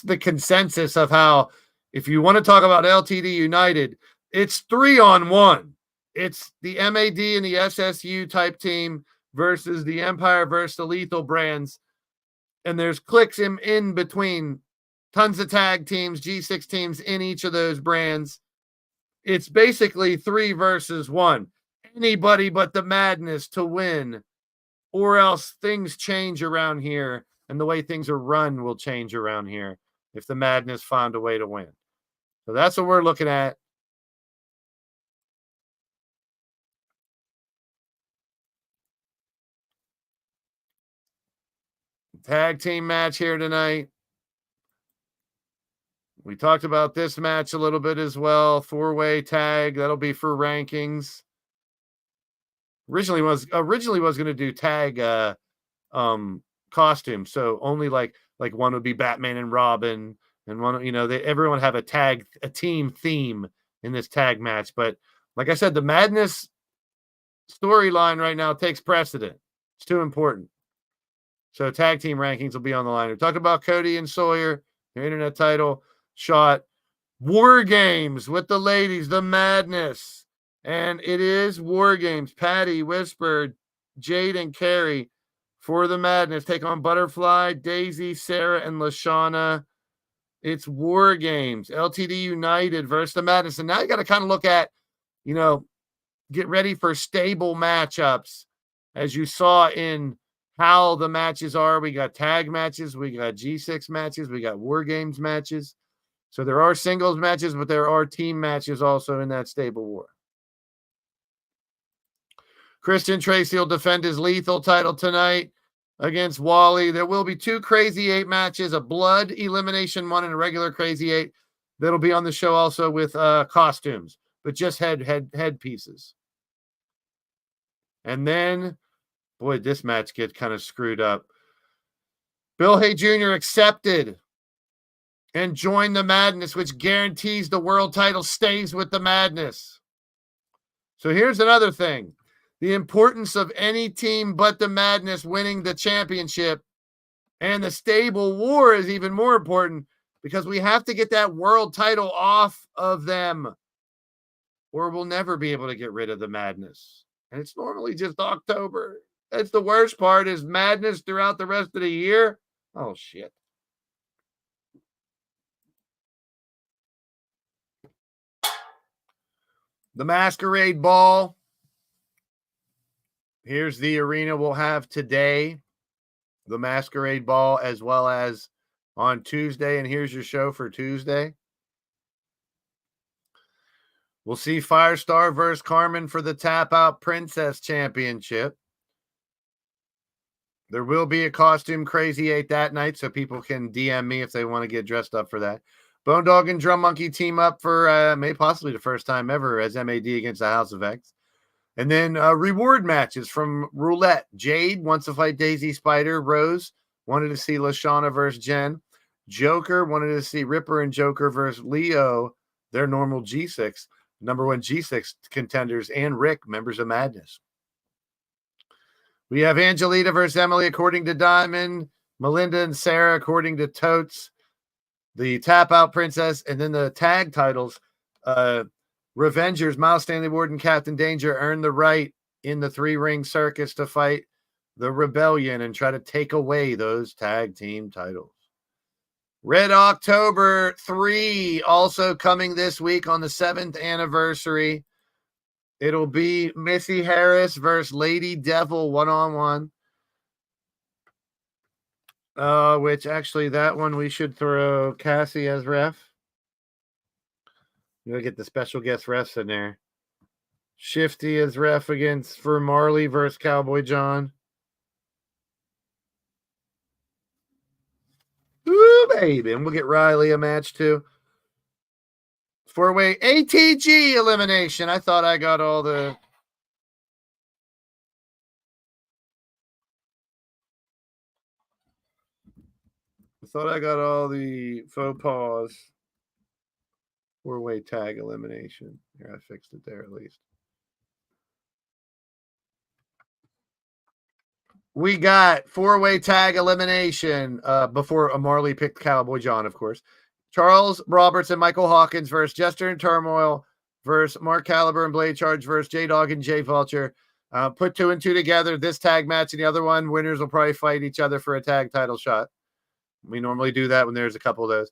the consensus of how, if you want to talk about LTD United, it's 3-on-1. It's the MAD and the SSU type team versus the Empire versus the Lethal brands. And there's clicks in between. Tons of tag teams, G6 teams in each of those brands. It's basically 3 versus 1. Anybody but the Madness to win, or else things change around here, and the way things are run will change around here if the Madness found a way to win. So that's what we're looking at. Tag team match here tonight. We talked about this match a little bit as well. 4-way tag. That'll be for rankings. Originally was going to do tag costumes. So only like one would be Batman and Robin, and one, everyone have a team theme in this tag match. But like I said, the Madness storyline right now takes precedent. It's too important. So tag team rankings will be on the line. We're talking about Cody and Sawyer, their internet title shot. War Games with the ladies, the Madness. And it is War Games. Patty, Whisper, Jade, and Carrie for the Madness take on Butterfly, Daisy, Sarah, and LaShawna. It's War Games. LTD United versus the Madness. And now you got to kind of look at, get ready for stable matchups. As you saw in how the matches are, we got tag matches, we got G6 matches, we got War Games matches. So there are singles matches, but there are team matches also in that stable war. Christian Tracy will defend his Lethal title tonight against Wally. There will be 2 Crazy 8 matches, a blood elimination one and a regular Crazy 8. That'll be on the show also with costumes, but just head pieces. And then, boy, this match gets kind of screwed up. Bill Hay Jr. accepted and joined the Madness, which guarantees the world title stays with the Madness. So here's another thing. The importance of any team but the Madness winning the championship and the stable war is even more important because we have to get that world title off of them or we'll never be able to get rid of the Madness. And it's normally just October. That's the worst part, is Madness throughout the rest of the year. Oh, shit. The Masquerade Ball. Here's the arena we'll have today. The Masquerade Ball, as well as on Tuesday. And here's your show for Tuesday. We'll see Firestar versus Carmen for the Tap Out Princess Championship. There will be a costume Crazy 8 that night, so people can DM me if they want to get dressed up for that. Bone Dog and Drum Monkey team up for maybe possibly the first time ever as MAD against the House of X. And then reward matches from Roulette. Jade wants to fight Daisy Spider. Rose wanted to see Lashana versus Jen. Joker wanted to see Ripper and Joker versus Leo, their normal G6, number one G6 contenders, and Rick, members of Madness. We have Angelita versus Emily according to Diamond, Melinda and Sarah according to Totes, the Tap Out Princess, and then the tag titles. Revengers, Miles Stanley Ward and Captain Danger earned the right in the 3-ring circus to fight the Rebellion and try to take away those tag team titles. Red October 3 also coming this week on the 7th anniversary. It'll be Missy Harris versus Lady Devil 1-on-1. Which actually that one we should throw Cassie as ref. You gotta get the special guest refs in there. Shifty as ref for Marley versus Cowboy John. Ooh, baby. And we'll get Riley a match too. 4-way ATG elimination. I thought I got all the... faux pas. 4-way tag elimination. Here, I fixed it there at least. We got 4-way tag elimination before Marley picked Cowboy John, of course. Charles Roberts and Michael Hawkins versus Jester and Turmoil versus Mark Caliber and Blade Charge versus J-Dog and J Vulture. Put 2 and 2 together. This tag match and the other one, winners will probably fight each other for a tag title shot. We normally do that when there's a couple of those.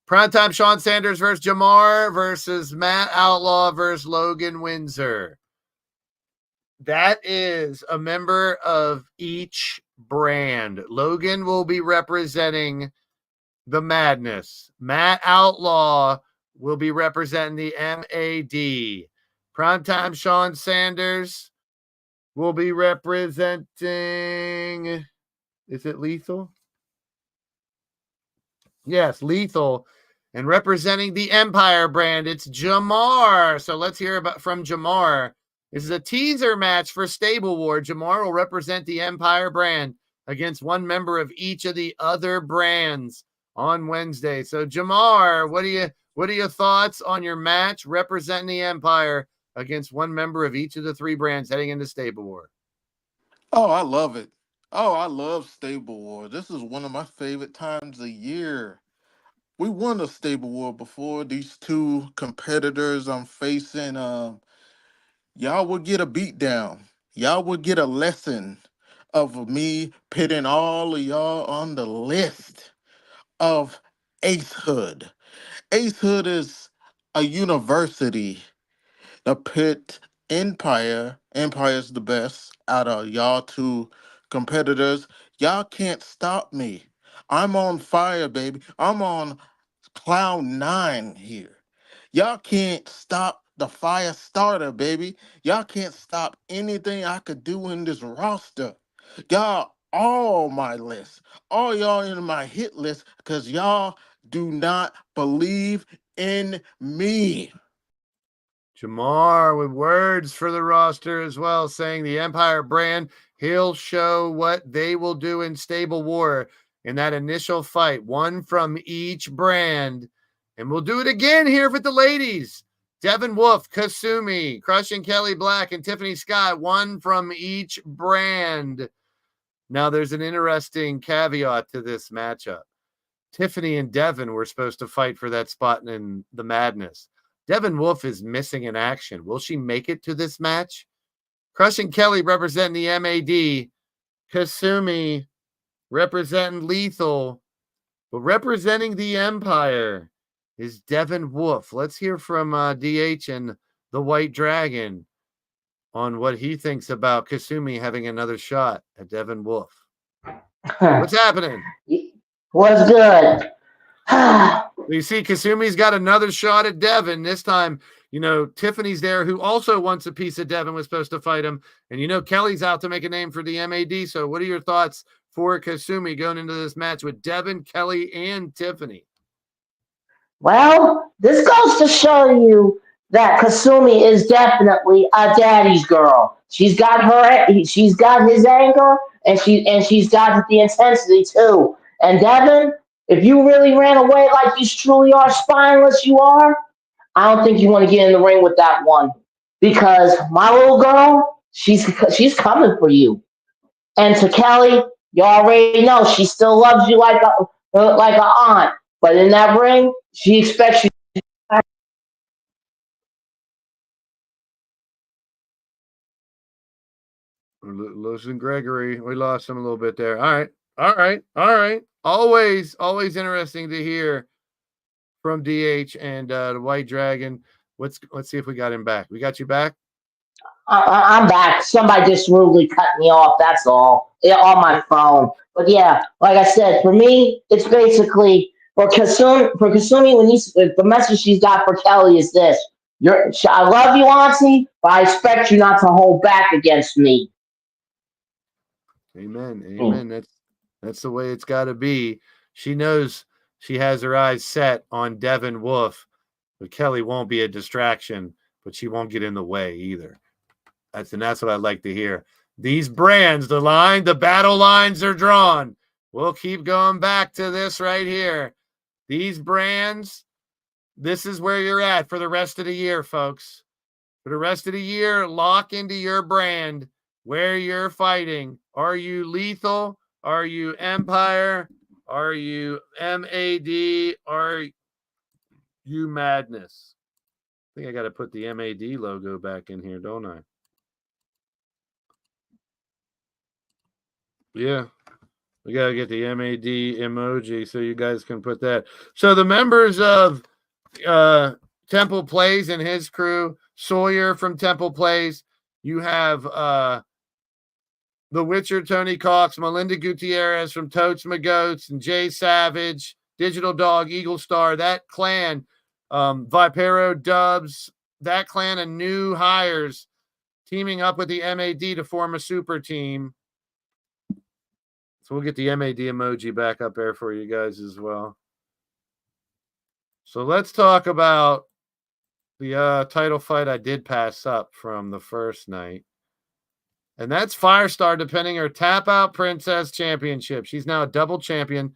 Primetime Sean Sanders versus Jamar versus Matt Outlaw versus Logan Windsor. That is a member of each brand. Logan will be representing the Madness. Matt Outlaw will be representing the MAD. Primetime Sean Sanders will be representing... Is it Lethal? Yes, Lethal. And representing the Empire brand, it's Jamar. So let's hear from Jamar. This is a teaser match for Stable War. Jamar will represent the Empire brand against one member of each of the other brands on Wednesday. So Jamar, what are your thoughts on your match representing the Empire against one member of each of the 3 brands heading into Stable War? Oh, I love it. Oh, I love Stable War. This is one of my favorite times of year. We won a Stable War before. These 2 competitors I'm facing, y'all would get a beat down. Y'all would get a lesson of me pitting all of y'all on the list of Acehood. Acehood is a university. The pit Empire. Empire's the best out of y'all 2 competitors. Y'all can't stop me. I'm on fire, baby. I'm on cloud 9 here. Y'all can't stop the fire starter, baby. Y'all can't stop anything I could do in this roster. Y'all all my list. All y'all in my hit list because y'all do not believe in me. Jamar with words for the roster as well, saying the Empire brand, he'll show what they will do in Stable War in that initial fight, one from each brand. And we'll do it again here with the ladies. Devin Wolf, Kasumi, Crushing Kelly Black, and Tiffany Scott, one from each brand. Now, there's an interesting caveat to this matchup. Tiffany and Devin were supposed to fight for that spot in the Madness. Devin Wolf is missing in action. Will she make it to this match? Crushing Kelly representing the MAD. Kasumi representing Lethal. But representing the Empire is Devin Wolf. Let's hear from DH and the White Dragon on what he thinks about Kasumi having another shot at Devin Wolf. What's happening? What's good? You see, Kasumi's got another shot at Devin. This time, Tiffany's there, who also wants a piece of Devin, was supposed to fight him. And, Kelly's out to make a name for the MAD. So what are your thoughts for Kasumi going into this match with Devin, Kelly, and Tiffany? Well, this goes to show you that Kasumi is definitely a daddy's girl. She's got his anger, and she's got the intensity too. And Devin, if you really ran away like you truly are spineless, you are. I don't think you want to get in the ring with that one because my little girl, she's coming for you. And to Kelly, you already know she still loves you like a aunt. But in that ring, she expects you. Losing Gregory. We lost him a little bit there. All right. All right. All right. Always interesting to hear from DH and the White Dragon. Let's see if we got him back. We got you back? I'm back. Somebody just rudely cut me off. That's all. Yeah, on my phone. But yeah, like I said, for me, it's basically for Kasumi. For Kasumi, the message she's got for Kelly is this: I love you, Auntie, but I expect you not to hold back against me. Amen. Amen. That's the way it's got to be. She knows she has her eyes set on Devin Wolf, but Kelly won't be a distraction, but she won't get in the way either. That's what I'd like to hear. These brands, the battle lines are drawn. We'll keep going back to this right here. These brands, this is where you're at for the rest of the year, folks. For the rest of the year, lock into your brand where you're fighting. Are you Lethal? Are you Empire? Are you MAD? Are you Madness? I think I got to put the MAD logo back in here, don't I? Yeah. We got to get the MAD emoji so you guys can put that. So the members of Temple Plays and his crew, Sawyer from Temple Plays, you have The Witcher, Tony Cox, Melinda Gutierrez from Totes McGoats, and Jay Savage, Digital Dog, Eagle Star, that clan, Vipero Dubs, that clan of new hires teaming up with the MAD to form a super team. So we'll get the MAD emoji back up there for you guys as well. So let's talk about the title fight I did pass up from the first night. And that's Firestar defending her Tap Out Princess Championship. She's now a double champion.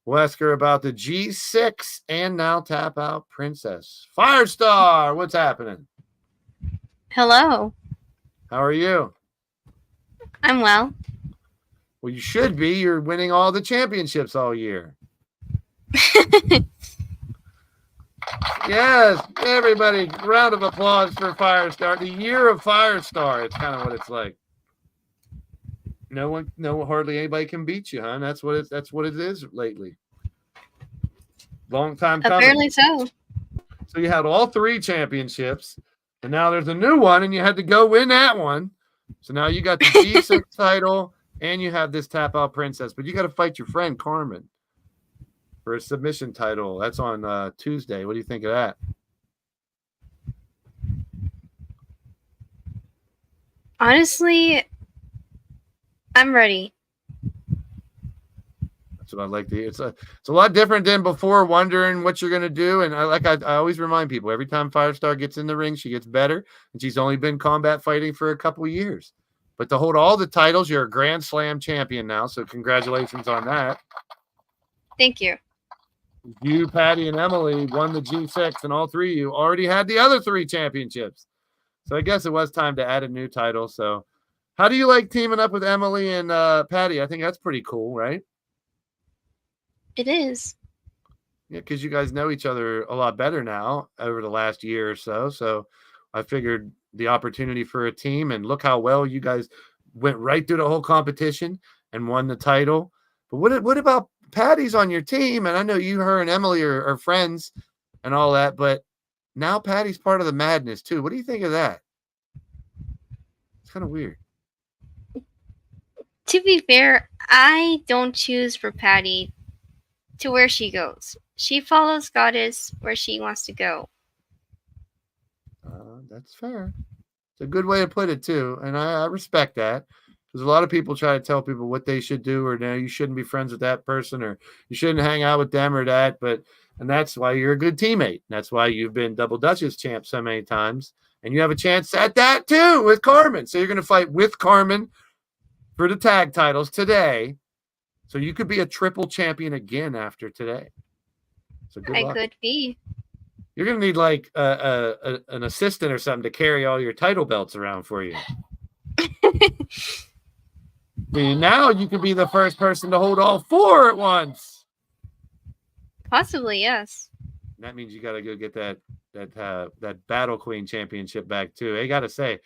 We'll ask her about the G6 and now Tap Out Princess. Firestar, what's happening? Hello. How are you? I'm well. Well, you should be. You're winning all the championships all year. Yes, everybody, round of applause for Firestar. The year of Firestar. It's kind of what it's like. Hardly anybody can beat you, huh? That's what it is lately. Long time coming. Apparently so. So you had all 3 championships, and now there's a new one, and you had to go win that one. So now you got the G6 title, and you have this Tap Out Princess, but you got to fight your friend Carmen for a submission title. That's on Tuesday. What do you think of that? Honestly, I'm ready. That's what I like to hear. It's a lot different than before, wondering what you're gonna do. And I always remind people every time Firestar gets in the ring, she gets better. And she's only been combat fighting for a couple of years. But to hold all the titles, you're a Grand Slam champion now. So congratulations on that. Thank you. You, Patty, and Emily won the G6, and all 3 of you already had the other 3 championships. So I guess it was time to add a new title. So how do you like teaming up with Emily and Patty? I think that's pretty cool, right? It is. Yeah, because you guys know each other a lot better now over the last year or so. So I figured the opportunity for a team, and look how well you guys went right through the whole competition and won the title. But what about Patty's on your team? And I know her and Emily are friends and all that, but now Patty's part of the madness too. What do you think of that? It's kind of weird. To be fair, I don't choose for Patty to where she goes. She follows Goddess where she wants to go. That's fair. It's a good way to put it too, and I respect that. Because a lot of people try to tell people what they should do, or no, you shouldn't be friends with that person, or you shouldn't hang out with them or that. And that's why you're a good teammate. That's why you've been Double Duchess champ so many times. And you have a chance at that too with Carmen. So you're going to fight with Carmen for the tag titles today. So you could be a triple champion again after today. So good luck. I could be. You're going to need like an assistant or something to carry all your title belts around for you. See, now you could be the first person to hold all 4 at once. Possibly, yes. That means you got to go get that Battle Queen championship back too. I got to say,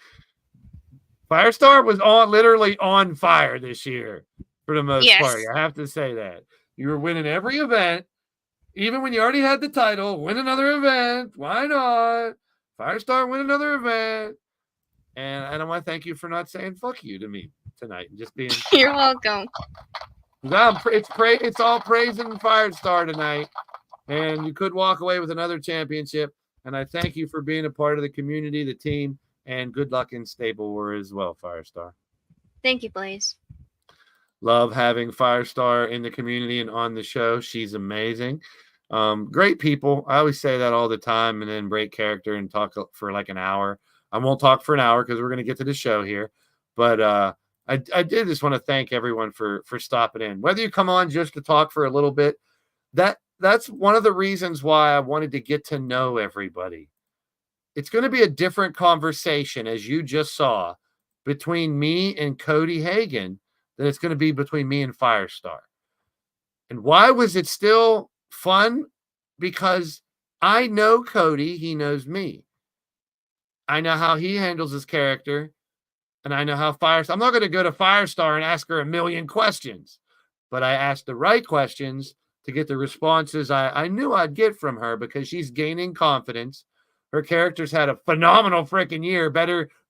Firestar was literally on fire this year for the most part. I have to say that. You were winning every event, even when you already had the title. Win another event. Why not? Firestar, win another event. And I want to thank you for not saying fuck you to me tonight. Just being. You're welcome. It's all praising Firestar tonight. And you could walk away with another championship. And I thank you for being a part of the community, the team, and good luck in Stable War as well, Firestar. Thank you, Blaze. Love having Firestar in the community and on the show. She's amazing. Great people. I always say that all the time, and then break character and talk for like an hour. I won't talk for an hour because we're going to get to the show here. But I did just want to thank everyone for stopping in. Whether you come on just to talk for a little bit, that's one of the reasons why I wanted to get to know everybody. It's going to be a different conversation, as you just saw, between me and Cody Hagan than it's going to be between me and Firestar. And why was it still fun? Because I know Cody, he knows me. I know how he handles his character, and I know how Firestar. I'm not going to go to Firestar and ask her a million questions, but I asked the right questions to get the responses I knew I'd get from her, because she's gaining confidence. Her character's had a phenomenal freaking year,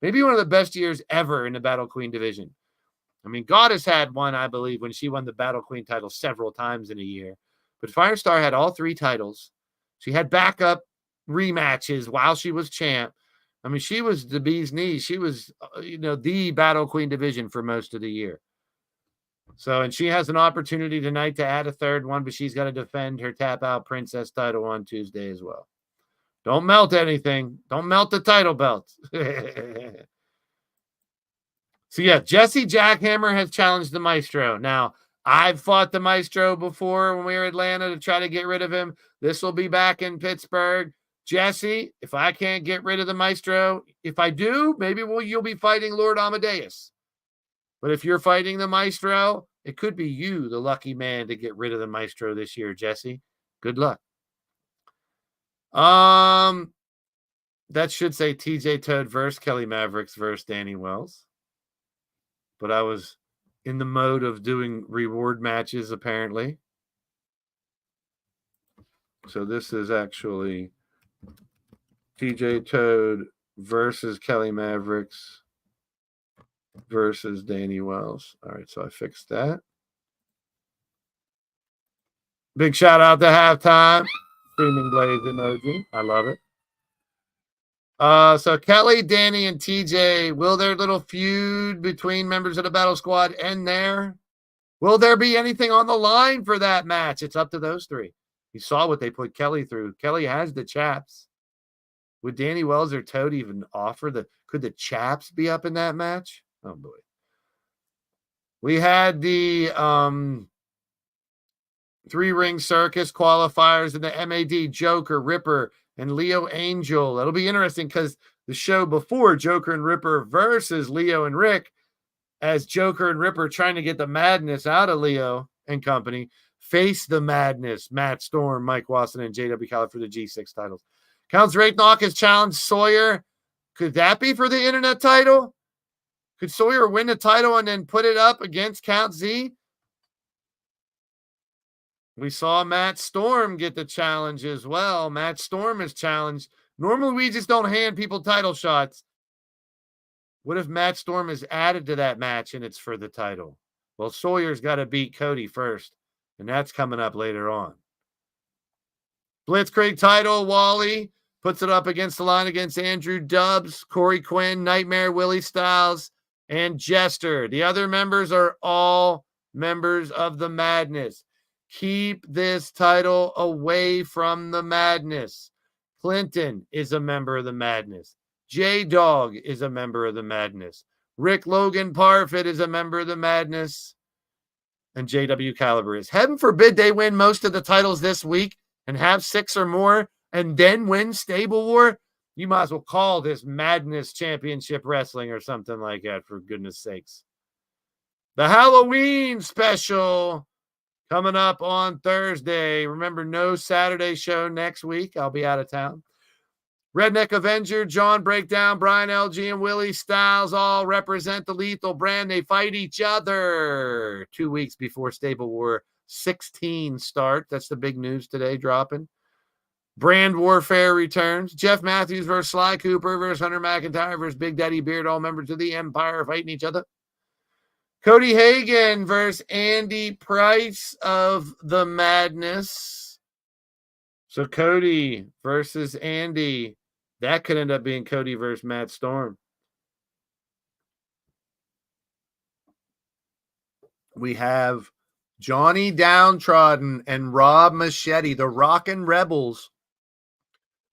maybe one of the best years ever in the Battle Queen division. I mean, Goddess had one, I believe, when she won the Battle Queen title several times in a year. But Firestar had all 3 titles. She had backup rematches while she was champ. I mean, she was the bee's knees. She was, the Battle Queen division for most of the year. So, and she has an opportunity tonight to add a 3rd one, but she's got to defend her Tap Out Princess title on Tuesday as well. Don't melt anything. Don't melt the title belt. So, yeah, Jesse Jackhammer has challenged the Maestro. Now, I've fought the Maestro before when we were in Atlanta to try to get rid of him. This will be back in Pittsburgh. Jesse, if I can't get rid of the Maestro, if I do, maybe you'll be fighting Lord Amadeus. But if you're fighting the Maestro, it could be you, the lucky man, to get rid of the Maestro this year, Jesse. Good luck. That should say TJ Toad versus Kelly Mavericks versus Danny Wells. But I was in the mode of doing reward matches, apparently. So this is actually TJ Toad versus Kelly Mavericks versus Danny Wells. All right, so I fixed that. Big shout out to Halftime. Screaming Blaze emoji. I love it. So Kelly, Danny, and TJ, will their little feud between members of the Battle Squad end there? Will there be anything on the line for that match? It's up to those 3. You saw what they put Kelly through. Kelly has the chaps. Would Danny Wells or Toad even offer could the chaps be up in that match? Oh boy. We had the 3-ring circus qualifiers in the MAD, Joker, Ripper, and Leo Angel. That'll be interesting because the show before, Joker and Ripper versus Leo and Rick, as Joker and Ripper trying to get the madness out of Leo and company, face the madness, Matt Storm, Mike Wasson, and JW Khaled for the G6 titles. Counts Rakenauck has challenged Sawyer. Could that be for the internet title? Could Sawyer win the title and then put it up against Count Z? We saw Matt Storm get the challenge as well. Matt Storm is challenged. Normally, we just don't hand people title shots. What if Matt Storm is added to that match and it's for the title? Well, Sawyer's got to beat Cody first, and that's coming up later on. Blitzkrieg title, Wally puts it up against the line against Andrew Dubbs, Corey Quinn, Nightmare, Willie Styles, and Jester. The other members are all members of the Madness. Keep this title away from the Madness. Clinton is a member of the Madness. J-Dog is a member of the Madness. Rick Logan Parfit is a member of the Madness. And JW Caliber is. Heaven forbid they win most of the titles this week and have 6 or more and then win Stable War. You might as well call this Madness Championship Wrestling or something like that, for goodness sakes. The Halloween special coming up on Thursday. Remember, no Saturday show next week. I'll be out of town. Redneck Avenger, John Breakdown, Brian LG, and Willie Styles all represent the Lethal brand. They fight each other 2 weeks before Stable War 16 start. That's the big news today dropping. Brand Warfare returns. Jeff Matthews versus Sly Cooper versus Hunter McIntyre versus Big Daddy Beard, all members of the Empire fighting each other. Cody Hagan versus Andy Price of the Madness. So Cody versus Andy. That could end up being Cody versus Matt Storm. We have Johnny Downtrodden and Rob Machete, the Rockin' Rebels,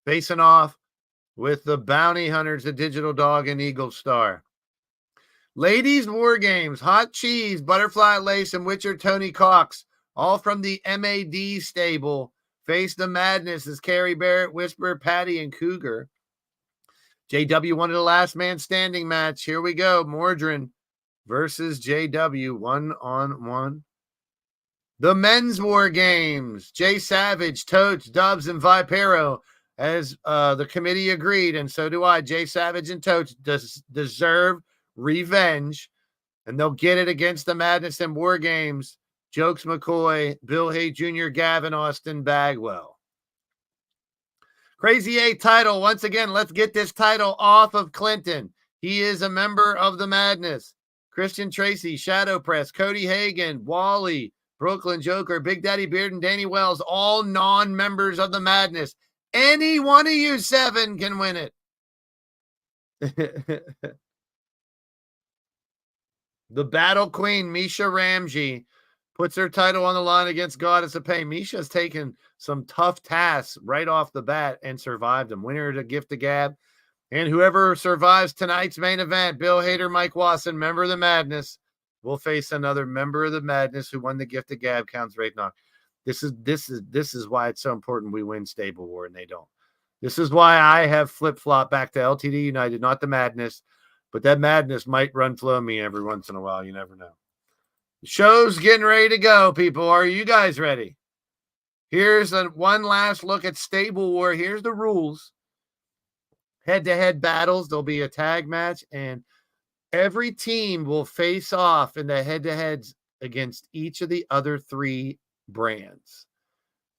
facing off with the Bounty Hunters, the Digital Dog, and Eagle Star. Ladies War Games, Hot Cheese, Butterfly Lace, and Witcher Tony Cox, all from the MAD stable, face the Madness as Carrie Barrett, Whisper, Patty, and Cougar. JW wanted a last man standing match. Here we go. Mordrin versus JW, 1-on-1. The Men's War Games, Jay Savage, Totes, Dubs, and Vipero, as the committee agreed, and so do I. Jay Savage and Totes deserve revenge, and they'll get it against the Madness and War Games. Jokes McCoy, Bill Hay Jr., Gavin Austin, Bagwell. Crazy 8 title. Once again, let's get this title off of Clinton. He is a member of the Madness. Christian Tracy, Shadow Press, Cody Hagan, Wally, Brooklyn Joker, Big Daddy Beard, and Danny Wells, all non-members of the Madness. Any one of you 7 can win it. The Battle Queen, Misha Ramji, puts her title on the line against Goddess of Pain. Misha's taken some tough tasks right off the bat and survived them. Winner to Gift of Gab. And whoever survives tonight's main event, Bill Hader, Mike Wasson, member of the Madness, will face another member of the Madness who won the Gift of Gab, counts right now. This is why it's so important we win Stable War and they don't. This is why I have flip-flopped back to LTD United, not the Madness, but that Madness might run flow me every once in a while. You never know. The show's getting ready to go, people. Are you guys ready? Here's one last look at Stable War. Here's the rules. Head-to-head battles. There'll be a tag match, and every team will face off in the head-to-heads against each of the other 3 brands.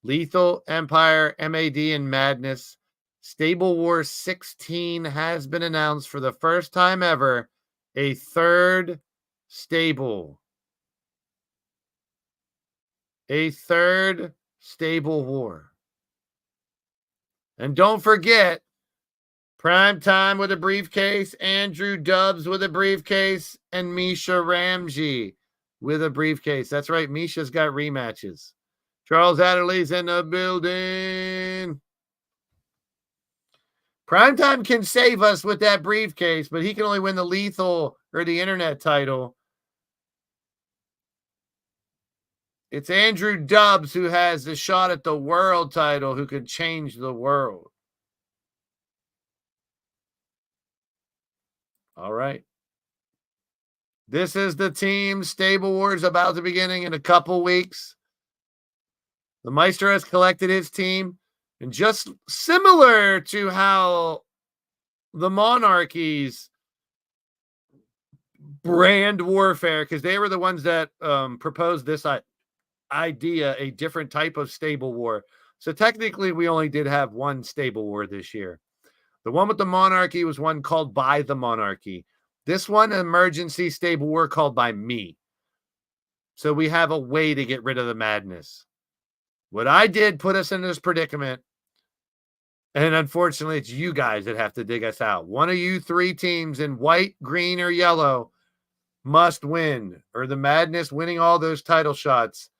Lethal, Empire, MAD, and Madness. Stable War 16 has been announced for the first time ever. A 3rd stable. A 3rd Stable War. And don't forget, Prime Time with a briefcase, Andrew Dubs with a briefcase, and Misha Ramji with a briefcase. That's right, Misha's got rematches. Charles Adderley's in the building. Primetime can save us with that briefcase, but he can only win the Lethal or the Internet title. It's Andrew Dubs who has the shot at the world title, who could change the world. All right. This is the team. Stable Wars about to beginning in a couple weeks. The Meister has collected his team. And just similar to how the Monarchies brand warfare, because they were the ones that proposed this idea, a different type of Stable War. So technically, we only did have one Stable War this year. The one with the Monarchy was one called by the Monarchy. This one, an emergency Stable War called by me. So we have a way to get rid of the madness. What I did put us in this predicament. And unfortunately, it's you guys that have to dig us out. One of you 3 teams in white, green, or yellow must win, or the Madness winning all those title shots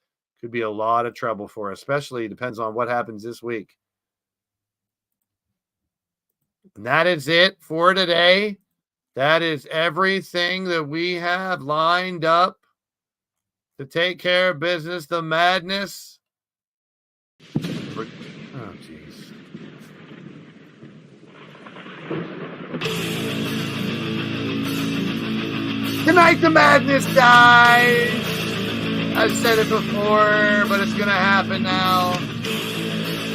could be a lot of trouble for us, especially depends on what happens this week. And that is it for today. That is everything that we have lined up to take care of business. The Madness. Oh, jeez. Tonight the Madness dies. I've said it before, but it's going to happen now.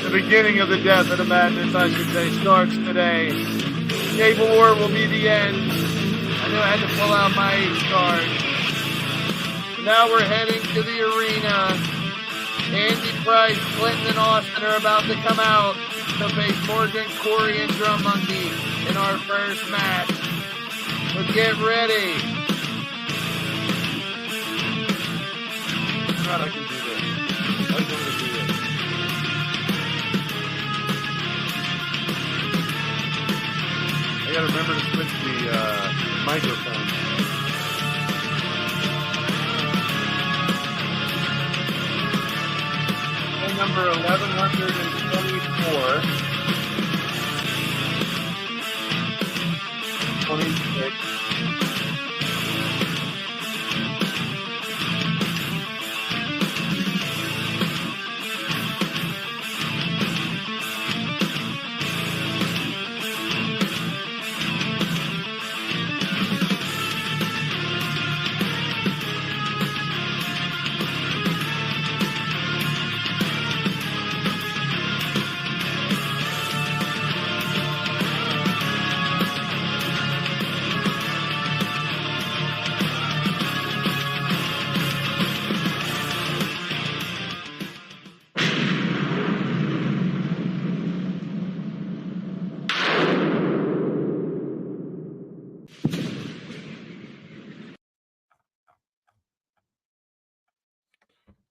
The beginning of the death of the Madness, I should say, starts today. Stable War will be the end. I knew I had to pull out my ace card. Now we're heading to the arena. Andy Price, Clinton, and Austin are about to come out to face Morgan, Corey, and Drum Monkey in our first match. So get ready. I can do this. I was going to do this. I gotta remember to switch the microphone. Phone number 1124 26.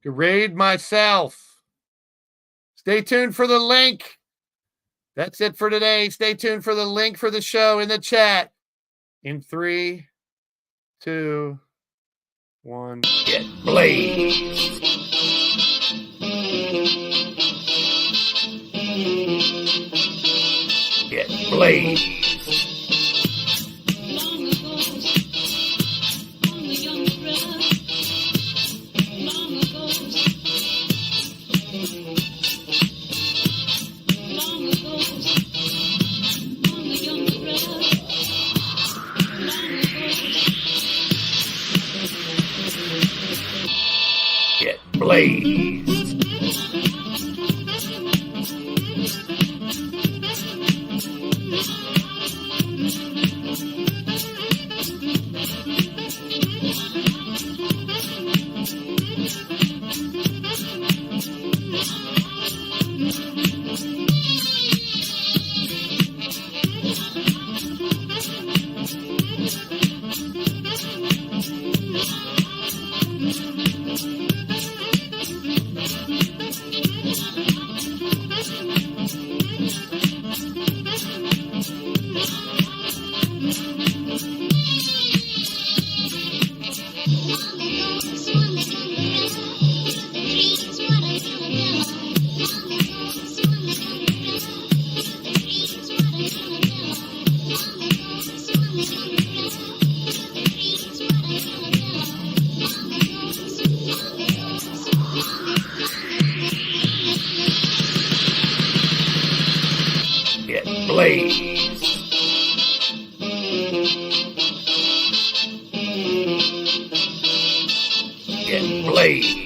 Raid myself. Stay tuned for the link. That's it for today. Stay tuned for the link for the show in the chat. In 3, 2, 1. Get blazed. Get blazed. Get blazed. Get blazed. Get blazed.